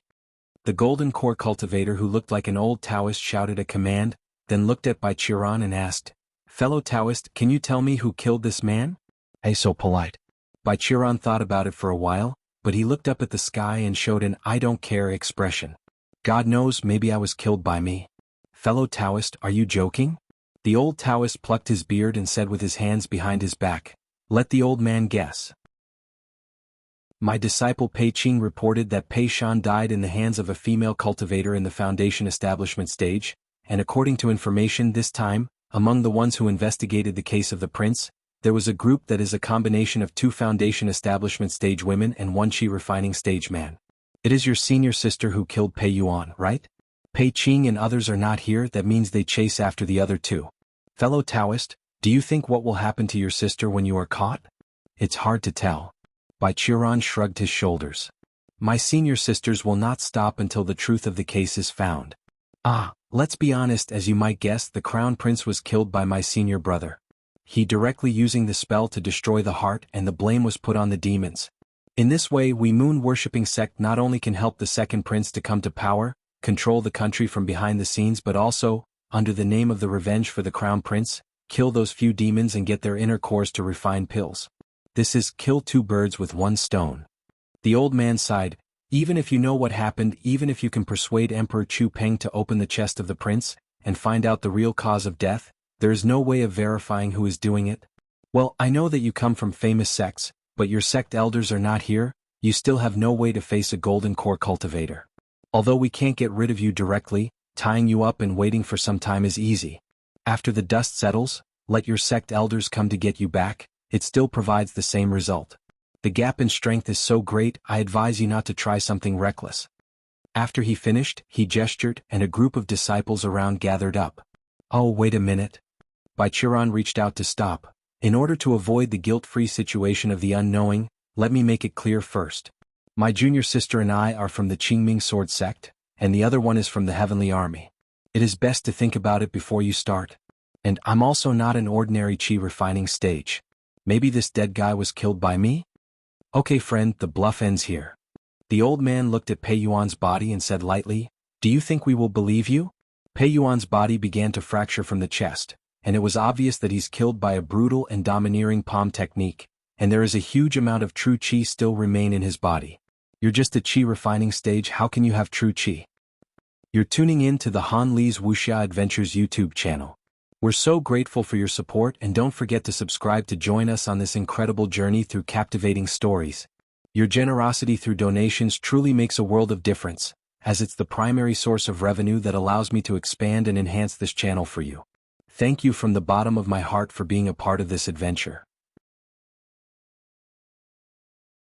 The golden core cultivator who looked like an old Taoist shouted a command, then looked at Bai Qiran and asked, "Fellow Taoist, can you tell me who killed this man?" Hey, so polite. Bai Qiran thought about it for a while, but he looked up at the sky and showed an "I don't care" expression. God knows, maybe I was killed by me. Fellow Taoist, are you joking? The old Taoist plucked his beard and said with his hands behind his back, "Let the old man guess." My disciple Pei Qing reported that Pei Shan died in the hands of a female cultivator in the Foundation Establishment stage, and according to information this time, among the ones who investigated the case of the prince, there was a group that is a combination of 2 Foundation Establishment stage women and 1 Qi refining stage man. It is your senior sister who killed Pei Yuan, right? Pei Qing and others are not here, that means they chase after the other 2. Fellow Taoist, do you think what will happen to your sister when you are caught? It's hard to tell. Bai Qiran shrugged his shoulders. My senior sisters will not stop until the truth of the case is found. Let's be honest, as you might guess, the crown prince was killed by my senior brother. He directly using the spell to destroy the heart, and the blame was put on the demons. In this way, we moon-worshipping sect not only can help the second prince to come to power, control the country from behind the scenes, but also, under the name of the revenge for the crown prince, kill those few demons and get their inner cores to refine pills. This is kill 2 birds with 1 stone. The old man sighed. Even if you know what happened, even if you can persuade Emperor Chu Peng to open the chest of the prince, and find out the real cause of death, there is no way of verifying who is doing it. Well, I know that you come from famous sects, but your sect elders are not here, you still have no way to face a golden core cultivator. Although we can't get rid of you directly, tying you up and waiting for some time is easy. After the dust settles, let your sect elders come to get you back, it still provides the same result. The gap in strength is so great, I advise you not to try something reckless. After he finished, he gestured, and a group of disciples around gathered up. Oh, wait a minute. Bai Qiran reached out to stop. In order to avoid the guilt-free situation of the unknowing, let me make it clear first. My junior sister and I are from the Qingming sword sect, and the other one is from the Heavenly Army. It is best to think about it before you start. And I'm also not an ordinary Qi refining stage. Maybe this dead guy was killed by me? Okay friend, the bluff ends here. The old man looked at Pei Yuan's body and said lightly, "Do you think we will believe you?" Pei Yuan's body began to fracture from the chest, and it was obvious that he's killed by a brutal and domineering palm technique, and there is a huge amount of true Qi still remain in his body. You're just a Qi refining stage, how can you have true Qi? You're tuning in to the Han Li's Wuxia Adventures YouTube channel. We're so grateful for your support, and don't forget to subscribe to join us on this incredible journey through captivating stories. Your generosity through donations truly makes a world of difference, as it's the primary source of revenue that allows me to expand and enhance this channel for you. Thank you from the bottom of my heart for being a part of this adventure.